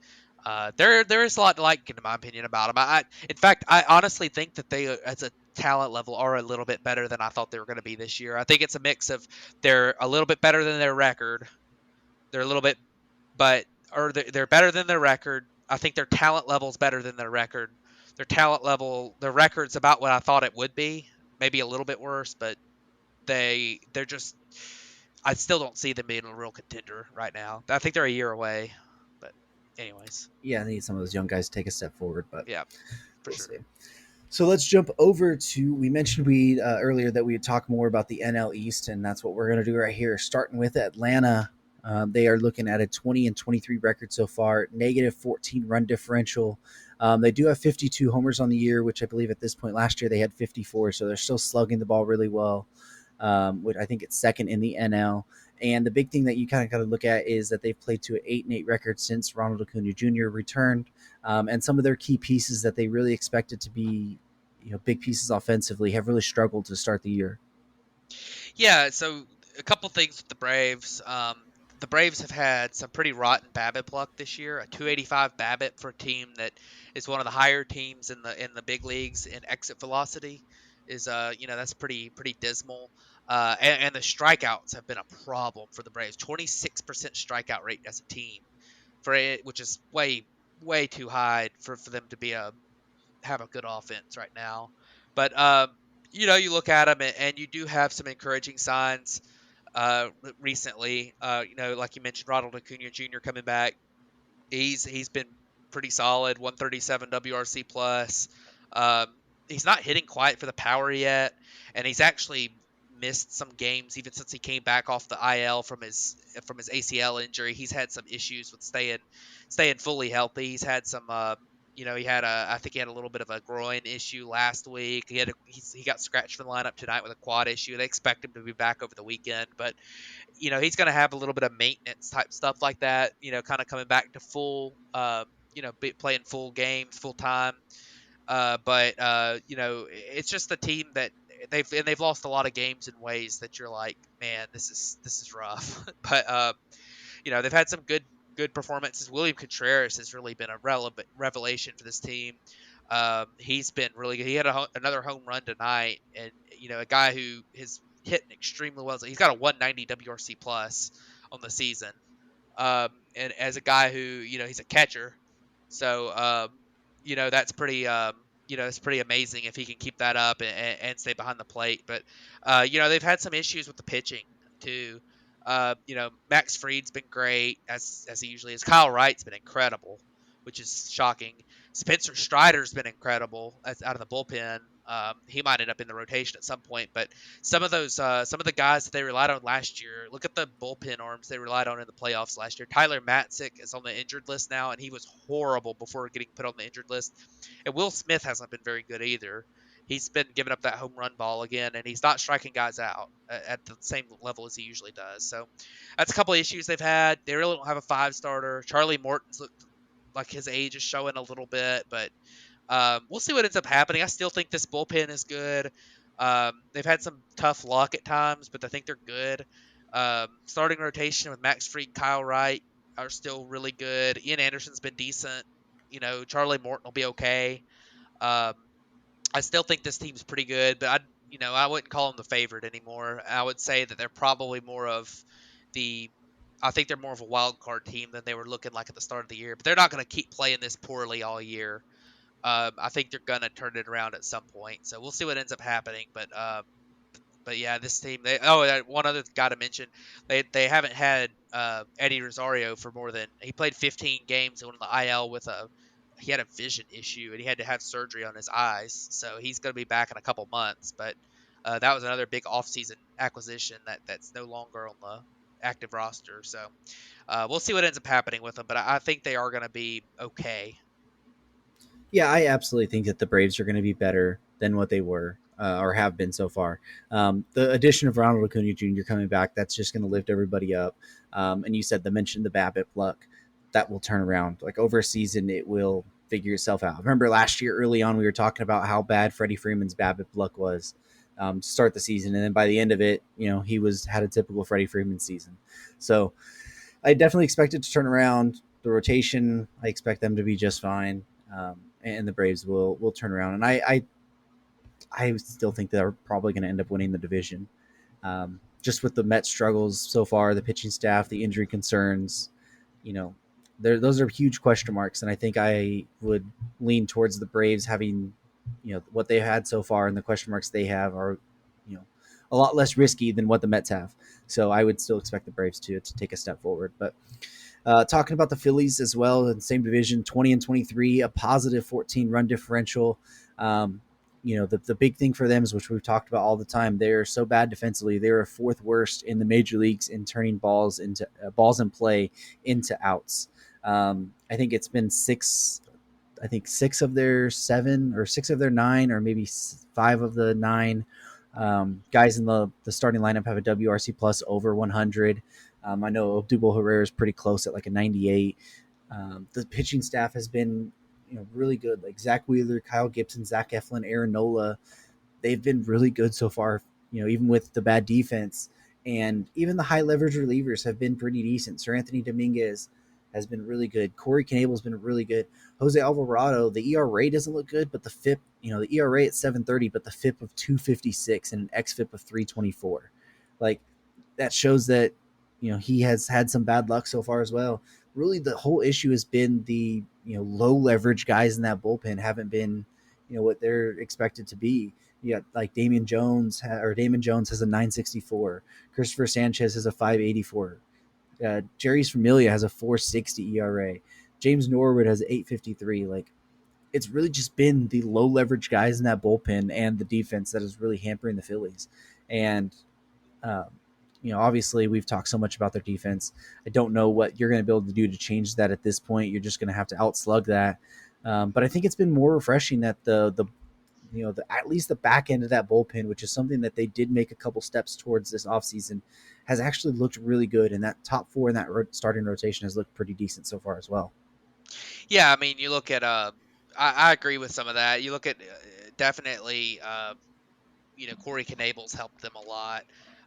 there is a lot to like, in my opinion, about them. In fact, I honestly think that they, as a talent level, are a little bit better than I thought they were going to be this year. I think it's a mix of they're a little bit better than their record. They're a little bit, they're better than their record. I think their talent level is better than their record. Their record's about what I thought it would be, maybe a little bit worse, but they're just. I still don't see them being a real contender right now. I think they're a year away, but anyways. Yeah, I need some of those young guys to take a step forward, but yeah, for sure. See. So let's jump over to, we mentioned earlier that we would talk more about the NL East, and that's what we're going to do right here, starting with Atlanta. They are looking at a 20-23 record so far, negative 14 run differential. They do have 52 homers on the year, which I believe at this point last year they had 54, so they're still slugging the ball really well, which I think it's second in the NL. And the big thing that you kind of got to look at is that they've played to an 8-8 record since Ronald Acuna Jr. returned, and some of their key pieces that they really expected to be, big pieces offensively have really struggled to start the year. Yeah, so a couple things with the Braves. the Braves have had some pretty rotten BABIP luck this year. A 285 BABIP for a team that is one of the higher teams in the big leagues in exit velocity is that's pretty dismal. And the strikeouts have been a problem for the Braves. 26% strikeout rate as a team for it, which is way too high for them to have a good offense right now. But you look at them and you do have some encouraging signs recently. Like you mentioned, Ronald Acuna Jr. coming back. He's been pretty solid, 137 WRC plus. Um, he's not hitting quite for the power yet, and he's actually missed some games even since he came back off the IL from his ACL injury. He's had some issues with staying fully healthy. He's had some. I think he had a little bit of a groin issue last week. He got scratched from the lineup tonight with a quad issue. They expect him to be back over the weekend, but he's going to have a little bit of maintenance type stuff like that, kind of coming back to full, playing full games, full time. But it's just a team that they've lost a lot of games in ways that you're like, man, this is rough. But they've had some good performances. William Contreras has really been a relevant revelation for this team. He's been really good. He had another home run tonight, and a guy who is hitting extremely well. So he's got a 190 WRC plus on the season, and as a guy who he's a catcher, so that's pretty it's pretty amazing if he can keep that up and stay behind the plate. But they've had some issues with the pitching too. Max Fried's been great as he usually is. Kyle Wright's been incredible, which is shocking. Spencer Strider's been incredible out of the bullpen. He might end up in the rotation at some point, but some of the guys that they relied on last year, look at the bullpen arms they relied on in the playoffs last year. Tyler Matzik is on the injured list now, and he was horrible before getting put on the injured list. And Will Smith hasn't been very good either. He's been giving up that home run ball again, and he's not striking guys out at the same level as he usually does. So that's a couple of issues they've had. They really don't have a 5-starter. Charlie Morton's looked like his age is showing a little bit, but we'll see what ends up happening. I still think this bullpen is good. They've had some tough luck at times, but I think they're good. Starting rotation with Max Fried, Kyle Wright are still really good. Ian Anderson's been decent. Charlie Morton will be okay. I still think this team's pretty good, but I wouldn't call them the favorite anymore. I would say that they're probably I think they're more of a wild card team than they were looking like at the start of the year. But they're not going to keep playing this poorly all year. I think they're going to turn it around at some point. So we'll see what ends up happening. But yeah, this team. One other guy to mention, they haven't had Eddie Rosario for he played 15 games on the IL he had a vision issue and he had to have surgery on his eyes. So he's going to be back in a couple months. But that was another big offseason acquisition that's no longer on the active roster. So we'll see what ends up happening with them. But I think they are going to be okay. Yeah, I absolutely think that the Braves are going to be better than what they were or have been so far. The addition of Ronald Acuna Jr. coming back, that's just going to lift everybody up. And you said the BABIP luck, that will turn around. Like over a season, it will figure itself out. Remember last year early on, we were talking about how bad Freddie Freeman's BABIP luck was to start the season. And then by the end of it, he had a typical Freddie Freeman season. So I definitely expect it to turn around. The rotation, I expect them to be just fine. And the Braves will turn around. And I still think they're probably going to end up winning the division. Just with the Mets struggles so far, the pitching staff, the injury concerns, those are huge question marks. And I think I would lean towards the Braves having, what they had so far and the question marks they have are, a lot less risky than what the Mets have. So I would still expect the Braves to take a step forward. But talking about the Phillies as well in the same division, 20-23, a positive 14 run differential. The big thing for them is, which we've talked about all the time, they're so bad defensively. They're fourth worst in the major leagues in turning balls in play into outs. I think it's been six of their 7 or 6 of their 9 or maybe 5 of the 9 guys in the starting lineup have a WRC plus over 100. I know Odubel Herrera is pretty close at like a 98. The pitching staff has been, really good. Like Zach Wheeler, Kyle Gibson, Zach Eflin, Aaron Nola. They've been really good so far, even with the bad defense. And even the high leverage relievers have been pretty decent. Sir Anthony Dominguez has been really good. Corey Knable's been really good. Jose Alvarado, the ERA doesn't look good, but the FIP, the ERA at 730, but the FIP of 256 and an XFIP of 324. Like, that shows that, he has had some bad luck so far as well. Really, the whole issue has been the, low leverage guys in that bullpen haven't been, what they're expected to be. You got like Damon Jones has a 964. Christopher Sanchez has a 584. Jerry's Familia has a 460 ERA. James Norwood has 853. Like, it's really just been the low leverage guys in that bullpen and the defense that is really hampering the Phillies. And, um, obviously we've talked so much about their defense. I don't know what you're going to be able to do to change that at this point. You're just going to have to outslug that. But I think it's been more refreshing that at least the back end of that bullpen, which is something that they did make a couple steps towards this offseason, has actually looked really good. And that top four in that starting rotation has looked pretty decent so far as well. Yeah, I mean, you look at I agree with some of that. You look at definitely Corey Knable's helped them a lot.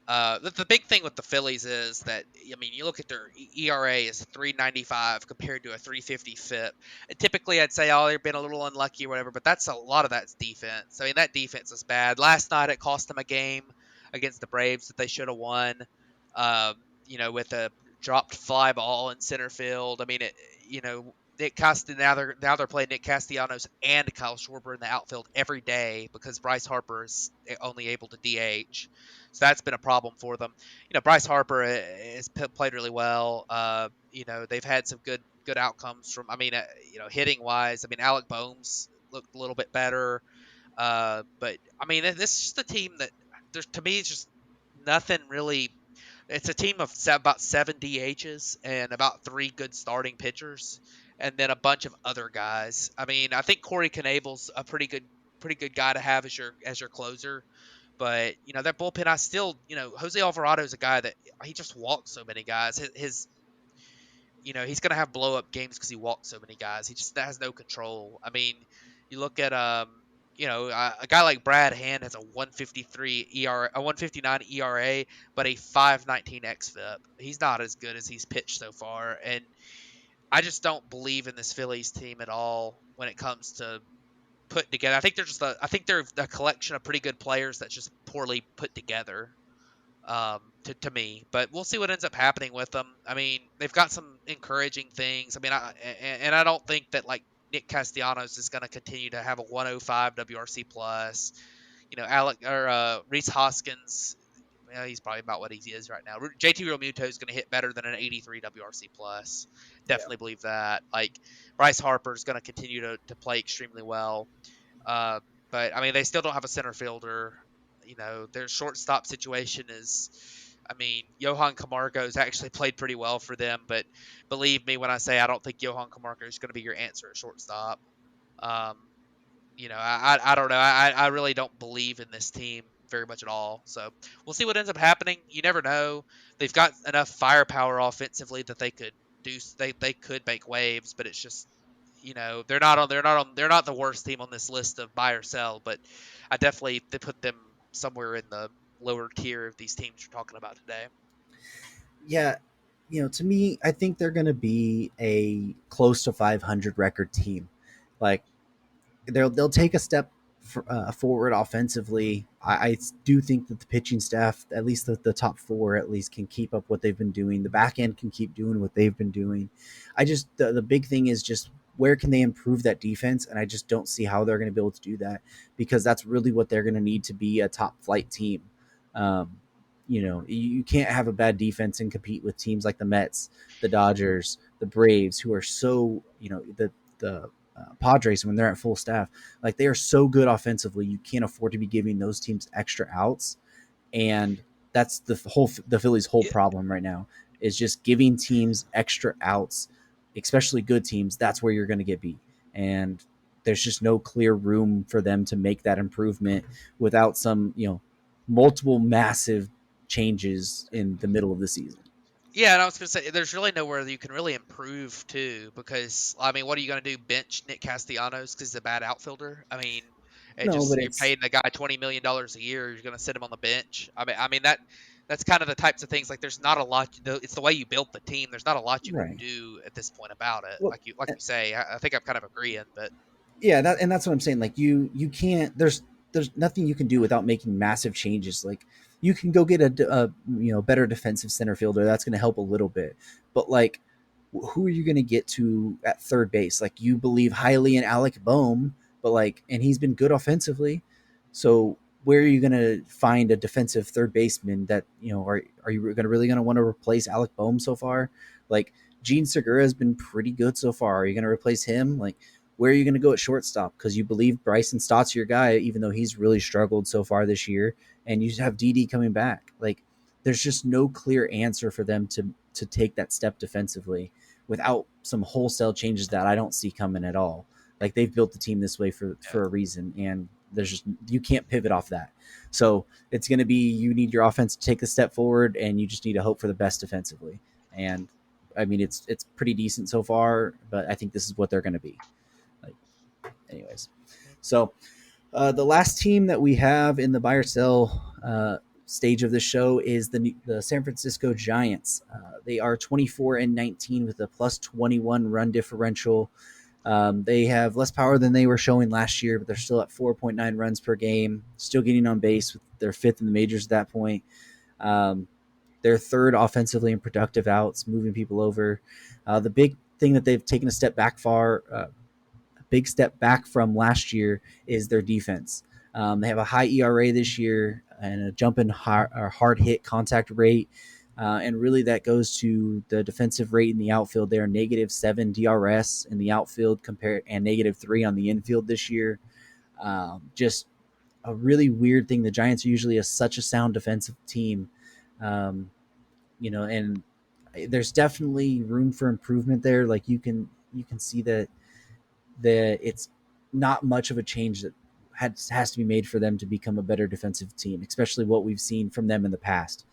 The big thing with the Phillies is that, I mean, you look at their ERA is 3.95 compared to a 3.50 FIP. And typically, I'd say, oh, they've been a little unlucky or whatever, but that's a lot of that's defense. I mean, that defense is bad. Last night, it cost them a game against the Braves that they should have won. With a dropped fly ball in center field. I mean, Nick now they're playing Nick Castellanos and Kyle Schwarber in the outfield every day because Bryce Harper is only able to DH. So that's been a problem for them. Bryce Harper has played really well. They've had some good outcomes from. I mean, hitting wise. I mean, Alec Boehm looked a little bit better. But I mean, this is just a team that to me it's just nothing really. It's a team of about 7 DHs and about 3 good starting pitchers, and then a bunch of other guys. I mean, I think Corey Knable's a pretty good guy to have as your closer. But that bullpen, I still Jose Alvarado is a guy that he just walks so many guys. He's gonna have blow up games because he walks so many guys. He just has no control. I mean, you look at a guy like Brad Hand has a 153 ERA, a 159 ERA, but a 519 xFIP. He's not as good as he's pitched so far, and I just don't believe in this Phillies team at all when it comes to put together. I think they're a collection of pretty good players that's just poorly put together. To me, but we'll see what ends up happening with them. I mean, they've got some encouraging things. I mean, I don't think that like Nick Castellanos is going to continue to have a 105 WRC plus. Reese Hoskins, he's probably about what he is right now. JT Realmuto is going to hit better than an 83 WRC plus. Definitely believe that. Like Bryce Harper is going to continue to play extremely well. But I mean, they still don't have a center fielder. Their shortstop situation is, I mean, Johan Camargo's actually played pretty well for them, but believe me when I say I don't think Johan Camargo is going to be your answer at shortstop. I don't know. I really don't believe in this team very much at all. So we'll see what ends up happening. You never know. They've got enough firepower offensively that they could they could make waves, but it's just they're not the worst team on this list of buy or sell, but they put them somewhere in the lower tier of these teams you're talking about today. Yeah, to me, I think they're going to be a close to 500 record team. Like, they'll take a step forward offensively. I do think that the pitching staff, at least the top four, at least can keep up what they've been doing. The back end can keep doing what they've been doing. The big thing is just where can they improve that defense, and I just don't see how they're going to be able to do that, because that's really what they're going to need to be a top flight team. You can't have a bad defense and compete with teams like the Mets, the Dodgers, the Braves, who are so the Padres when they're at full staff. Like, they are so good offensively, you can't afford to be giving those teams extra outs, and that's the Phillies' whole problem right now, is just giving teams extra outs, especially good teams. That's where you're going to get beat, and there's just no clear room for them to make that improvement without some multiple massive changes in the middle of the season. Yeah, and I was going to say, there's really nowhere that you can really improve, too, because, I mean, what are you going to do, bench Nick Castellanos because he's a bad outfielder? I mean, you're paying the guy $20 million a year, you're going to sit him on the bench. I mean, that's kind of the types of things. Like there's not a lot. It's the way you built the team. There's not a lot you can Right. do at this point about it. Well, Like you say. I think I'm kind of agreeing, but yeah, that's what I'm saying. Like you can't. There's nothing you can do without making massive changes. Like you can go get a better defensive center fielder. That's going to help a little bit. But like, who are you going to get to at third base? Like you believe highly in Alec Boehm, but like, and he's been good offensively. So where are you going to find a defensive third baseman that are you really going to want to replace Alec Boehm so far? Like Gene Segura has been pretty good so far. Are you going to replace him? Like where are you going to go at shortstop? Because you believe Bryson Stott's your guy, even though he's really struggled so far this year, and you have DD coming back. Like, there's just no clear answer for them to take that step defensively without some wholesale changes that I don't see coming at all. Like they've built the team this way yeah. for a reason, and there's just you can't pivot off that. So it's going to be you need your offense to take a step forward, and you just need to hope for the best defensively. And I mean, it's pretty decent so far, but I think this is what they're going to be. Like, anyways, so the last team that we have in the buy or sell stage of the show is the San Francisco Giants. They are 24-19 with a plus 21 run differential. They have less power than they were showing last year, but they're still at 4.9 runs per game, still getting on base. They're fifth in the majors at that point. They're third offensively in productive outs, moving people over. The big thing that they've taken a big step back from last year is their defense. They have a high ERA this year and a jump in hard hit contact rate. And really, that goes to the defensive rate in the outfield. They are -7 DRS in the outfield compared and -3 on the infield this year. Just a really weird thing. The Giants are usually such a sound defensive team, um, and there's definitely room for improvement there. Like you can see that it's not much of a change that has to be made for them to become a better defensive team, especially what we've seen from them in the past.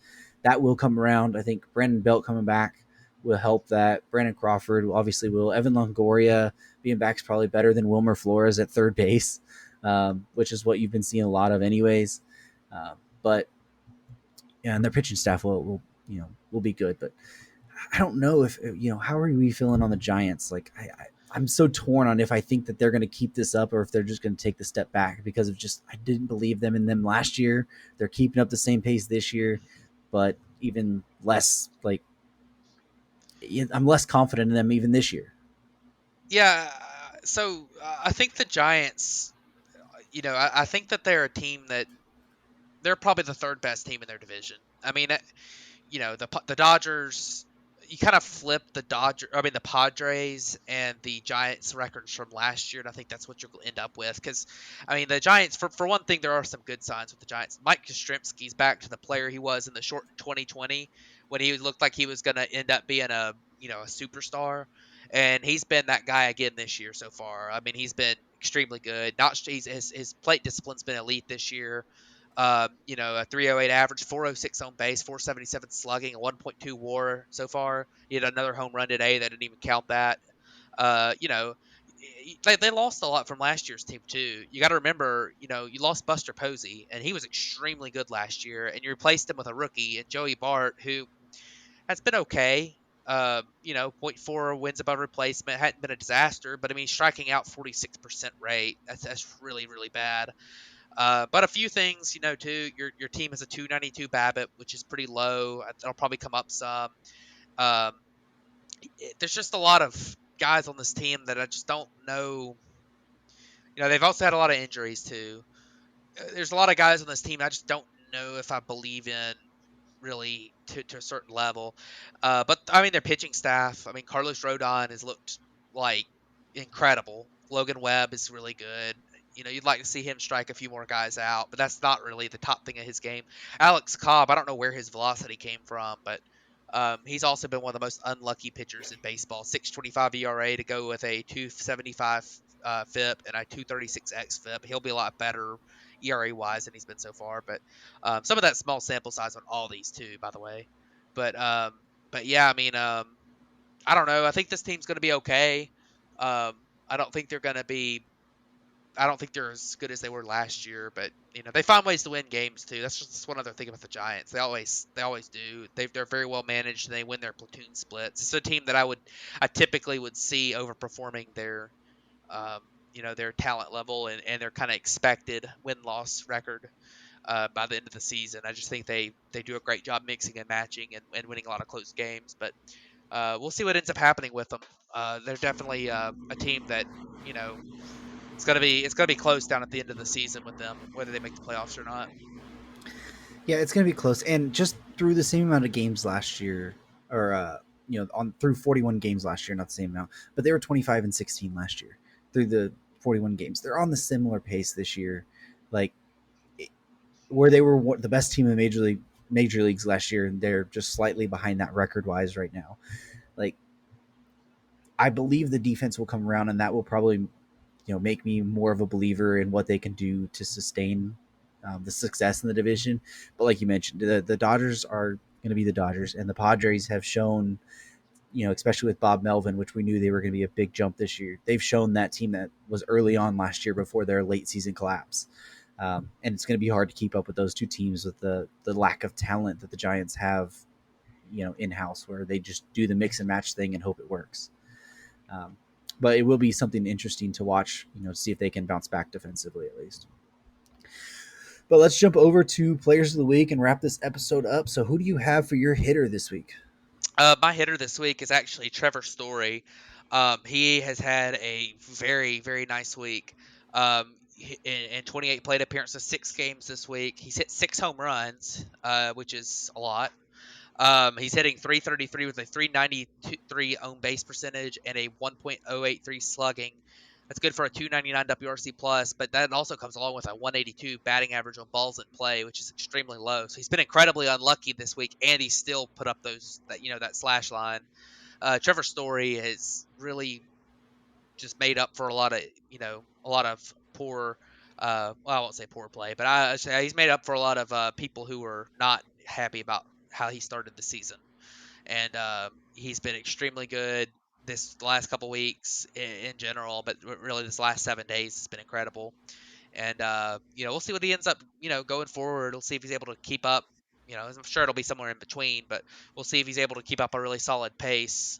That will come around. I think Brandon Belt coming back will help that. Brandon Crawford obviously will. Evan Longoria being back is probably better than Wilmer Flores at third base, which is what you've been seeing a lot of anyways. But yeah, and their pitching staff will be good. But I don't know if how are we feeling on the Giants? Like I'm so torn on if I think that they're going to keep this up or if they're just going to take the step back because of just I didn't believe them in them last year. They're keeping up the same pace this year, but even less like I'm less confident in them even this year. Yeah. So I think the Giants. I think that they're a team that they're probably the third best team in their division. I mean, the Dodgers. You kind of flip the Padres and the Giants records from last year, and I think that's what you'll end up with. Because, I mean, the Giants, for one thing, there are some good signs with the Giants. Mike Yastrzemski's back to the player he was in the short 2020 when he looked like he was going to end up being a superstar, and he's been that guy again this year so far. I mean, he's been extremely good. Not his plate discipline's been elite this year. A 308 average, 406 on base, 477 slugging, a 1.2 WAR so far. He had another home run today that didn't even count that. Uh, you know, they lost a lot from last year's team too. You got to remember, you lost Buster Posey, and he was extremely good last year, and you replaced him with a rookie and Joey Bart, who has been okay. Zero point 0.4 wins above replacement, hadn't been a disaster, but I mean, striking out 46% rate. That's really really bad. But a few things, too. Your team has a 292 BABIP, which is pretty low. That'll probably come up some. Um, there's just a lot of guys on this team that I just don't know. They've also had a lot of injuries too. There's a lot of guys on this team I just don't know if I believe in really to a certain level. But I mean, their pitching staff. I mean, Carlos Rodon has looked like incredible. Logan Webb is really good. You'd like to see him strike a few more guys out, but that's not really the top thing of his game. Alex Cobb, I don't know where his velocity came from, but he's also been one of the most unlucky pitchers in baseball. 6.25 ERA to go with a 2.75 FIP and a 2.36 xFIP. He'll be a lot better ERA wise than he's been so far, but some of that small sample size on all these too, by the way. But yeah, I mean, I don't know. I think this team's going to be okay. I don't think they're going to be I don't think they're as good as they were last year, but they find ways to win games too. That's just one other thing about the Giants. They always do. They're very well managed and they win their platoon splits. It's a team that I typically would see overperforming um, their talent level and their kind of expected win-loss record by the end of the season. I just think they do a great job mixing and matching and winning a lot of close games. But we'll see what ends up happening with them. They're definitely a team that you know it's gonna be close down at the end of the season with them, whether they make the playoffs or not. Yeah, it's going to be close. And just through the same amount of games last year, or on through 41 games last year, not the same amount, but they were 25-16 last year through the 41 games. They're on the similar pace this year, like where they were the best team in the major leagues last year, and they're just slightly behind that record wise right now. Like, I believe the defense will come around, and that will probably make me more of a believer in what they can do to sustain the success in the division. But like you mentioned, the Dodgers are going to be the Dodgers, and the Padres have shown, especially with Bob Melvin, which we knew they were going to be a big jump this year. They've shown that team that was early on last year before their late season collapse. And it's going to be hard to keep up with those two teams with the lack of talent that the Giants have, in house, where they just do the mix and match thing and hope it works. But it will be something interesting to watch, see if they can bounce back defensively at least. But let's jump over to players of the week and wrap this episode up. So who do you have for your hitter this week? My hitter this week is actually Trevor Story. He has had a very, very nice week. In 28 plate appearances, 6 games this week. He's hit 6 home runs, which is a lot. He's hitting .333 with a .393 on base percentage and a 1.083 slugging. That's good for a .299 WRC plus, but that also comes along with a 182 batting average on balls in play, which is extremely low. So he's been incredibly unlucky this week, and he's still put up that slash line. Trevor Story has really just made up for a lot of poor. Well, I won't say poor play, but he's made up for a lot of people who were not happy about how he started the season, and he's been extremely good this last couple weeks in general, but really this last 7 days has been incredible. And we'll see what he ends up going forward. We'll see if he's able to keep up. I'm sure it'll be somewhere in between, but we'll see if he's able to keep up a really solid pace.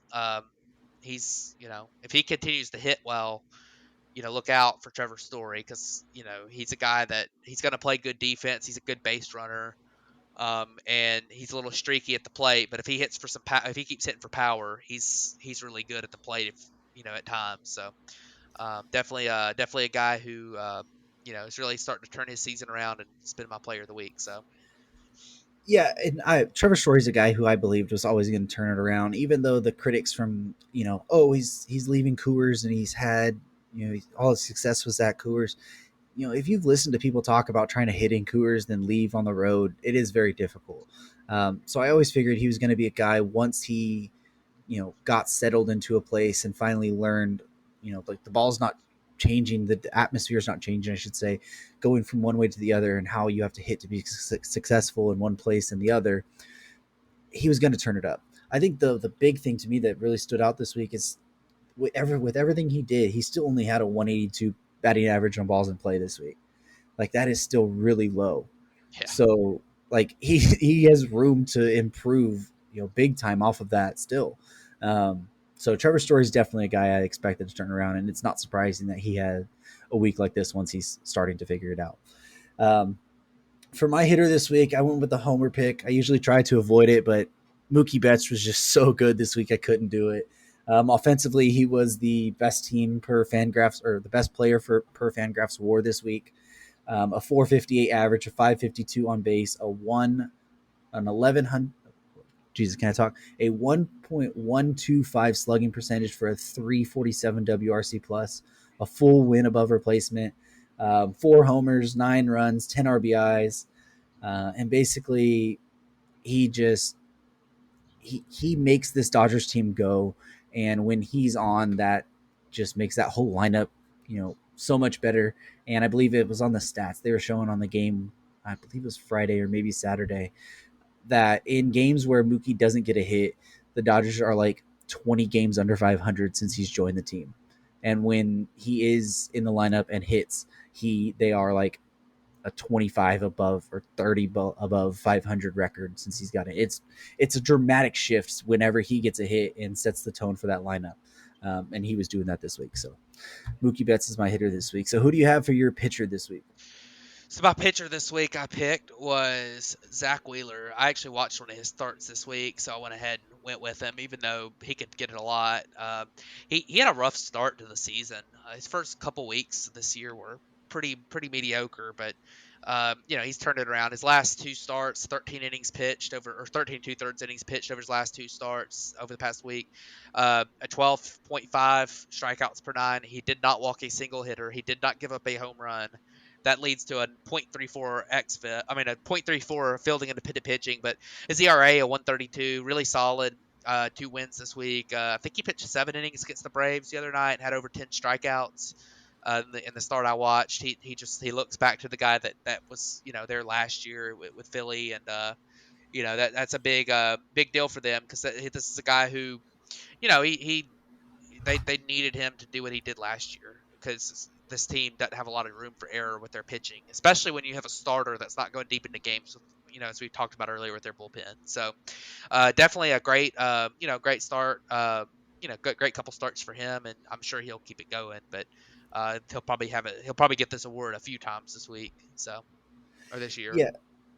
He's if he continues to hit well, look out for Trevor Story, because he's a guy that he's going to play good defense. He's a good base runner. And he's a little streaky at the plate, but if he hits for if he keeps hitting for power, he's really good at the plate, at times. So definitely a guy who is really starting to turn his season around, and has been my player of the week. So yeah, and Trevor Story's a guy who I believed was always going to turn it around, even though the critics from he's leaving Coors and he's had all his success was at Coors. If you've listened to people talk about trying to hit in Coors, then leave on the road, it is very difficult. So I always figured he was going to be a guy once he, got settled into a place and finally learned, like the ball's not changing, the atmosphere is not changing, I should say, going from one way to the other and how you have to hit to be successful in one place and the other. He was going to turn it up. I think the big thing to me that really stood out this week is with everything he did, he still only had a 182 batting average on balls in play this week. Like, that is still really low. yeah. So like he has room to improve, big time off of that still. So Trevor Story is definitely a guy I expected to turn around, and it's not surprising that he had a week like this once he's starting to figure it out. For my hitter this week, I went with the homer pick. I usually try to avoid it, but Mookie Betts was just so good this week I couldn't do it. Offensively, he was the best team per Fangraphs, or the best player per Fangraphs WAR this week. A 458 average, a 552 on base, an 1100. Jesus, can I talk? A 1.125 slugging percentage for a 347 WRC plus, a full win above replacement, 4 homers, 9 runs, 10 RBIs, and basically he makes this Dodgers team go. And when he's on, that just makes that whole lineup, so much better. And I believe it was on the stats they were showing on the game, I believe it was Friday or maybe Saturday, that in games where Mookie doesn't get a hit, the Dodgers are like 20 games under 500 since he's joined the team. and when he is in the lineup and hits, they are like a 25 above or 30 above 500 record since he's got it. It's a dramatic shift whenever he gets a hit and sets the tone for that lineup. And he was doing that this week. So Mookie Betts is my hitter this week. So who do you have for your pitcher this week? So my pitcher this week I picked was Zach Wheeler. I actually watched one of his starts this week, so I went ahead and went with him, even though he could get it a lot. He had a rough start to the season. His first couple weeks this year were pretty mediocre, but he's turned it around. His last two starts, 13 innings pitched over, or 13 2/3 innings pitched over his last two starts over the past week. A 12.5 strikeouts per nine. He did not walk a single hitter. He did not give up a home run. That leads to a .34 xFIP. I mean, a .34 fielding independent pitching, but his ERA a 1.32, really solid. 2 wins this week. I think he pitched 7 innings against the Braves the other night and had over 10 strikeouts. In the start I watched, he looks back to the guy that was there last year with Philly, and that's a big deal for them, because this is a guy who they needed him to do what he did last year, because this team doesn't have a lot of room for error with their pitching, especially when you have a starter that's not going deep into games, as we talked about earlier with their bullpen. So definitely a great great start. Great couple starts for him, and I'm sure he'll keep it going. But he'll probably get this award a few times this week, or this year.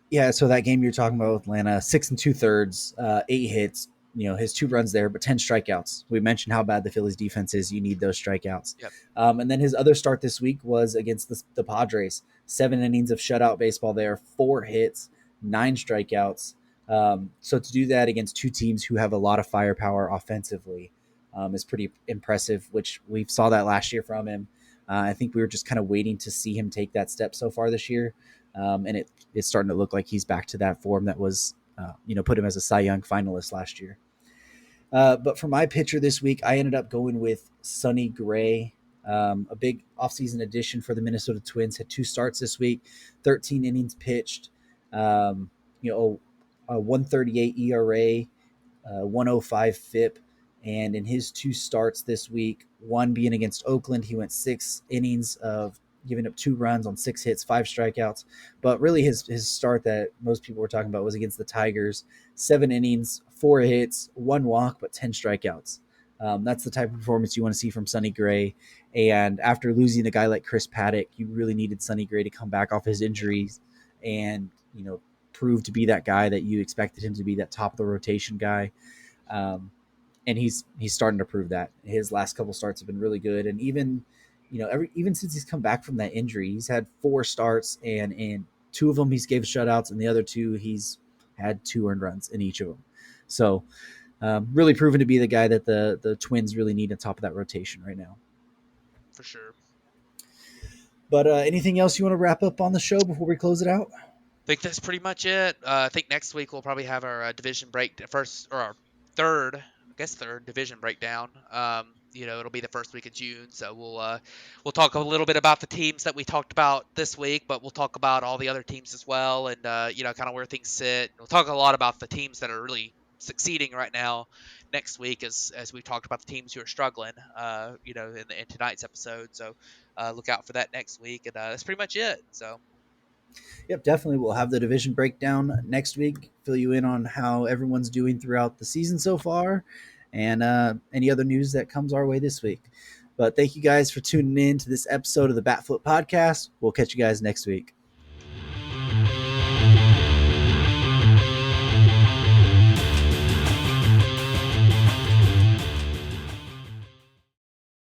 Yeah. So that game you're talking about with Atlanta, 6 2/3, 8 hits. His 2 runs there, but 10 strikeouts. We mentioned how bad the Phillies defense is. You need those strikeouts. Yep. And then his other start this week was against the Padres. 7 innings of shutout baseball there, 4 hits, 9 strikeouts. So to do that against 2 teams who have a lot of firepower offensively is pretty impressive, which we saw that last year from him. I think we were just kind of waiting to see him take that step so far this year. And it's starting to look like he's back to that form that was, put him as a Cy Young finalist last year. But for my pitcher this week, I ended up going with Sonny Gray, a big offseason addition for the Minnesota Twins. Had 2 starts this week, 13 innings pitched, a 1.38 ERA, 1.05 FIP. And in his 2 starts this week, one being against Oakland, he went 6 innings of giving up 2 runs on 6 hits, 5 strikeouts. But really his start that most people were talking about was against the Tigers, 7 innings, 4 hits, 1 walk, but 10 strikeouts. That's the type of performance you want to see from Sonny Gray. And after losing a guy like Chris Paddock, you really needed Sonny Gray to come back off his injuries and, prove to be that guy that you expected him to be, that top of the rotation guy. And he's starting to prove that. His last couple starts have been really good. And even since he's come back from that injury, he's had 4 starts, and in 2 of them he's gave shutouts, and the other 2 he's had 2 earned runs in each of them. So really proven to be the guy that the Twins really need on top of that rotation right now. For sure. But anything else you want to wrap up on the show before we close it out? I think that's pretty much it. I think next week we'll probably have our division break, our third division breakdown. It'll be the first week of June, so we'll talk a little bit about the teams that we talked about this week, but we'll talk about all the other teams as well, and kind of where things sit. We'll talk a lot about the teams that are really succeeding right now next week, as we talked about the teams who are struggling, in tonight's episode. So look out for that next week, and that's pretty much it. So. Yep, definitely. We'll have the division breakdown next week, fill you in on how everyone's doing throughout the season so far, and any other news that comes our way this week. But thank you guys for tuning in to this episode of the Batflip Podcast. We'll catch you guys next week.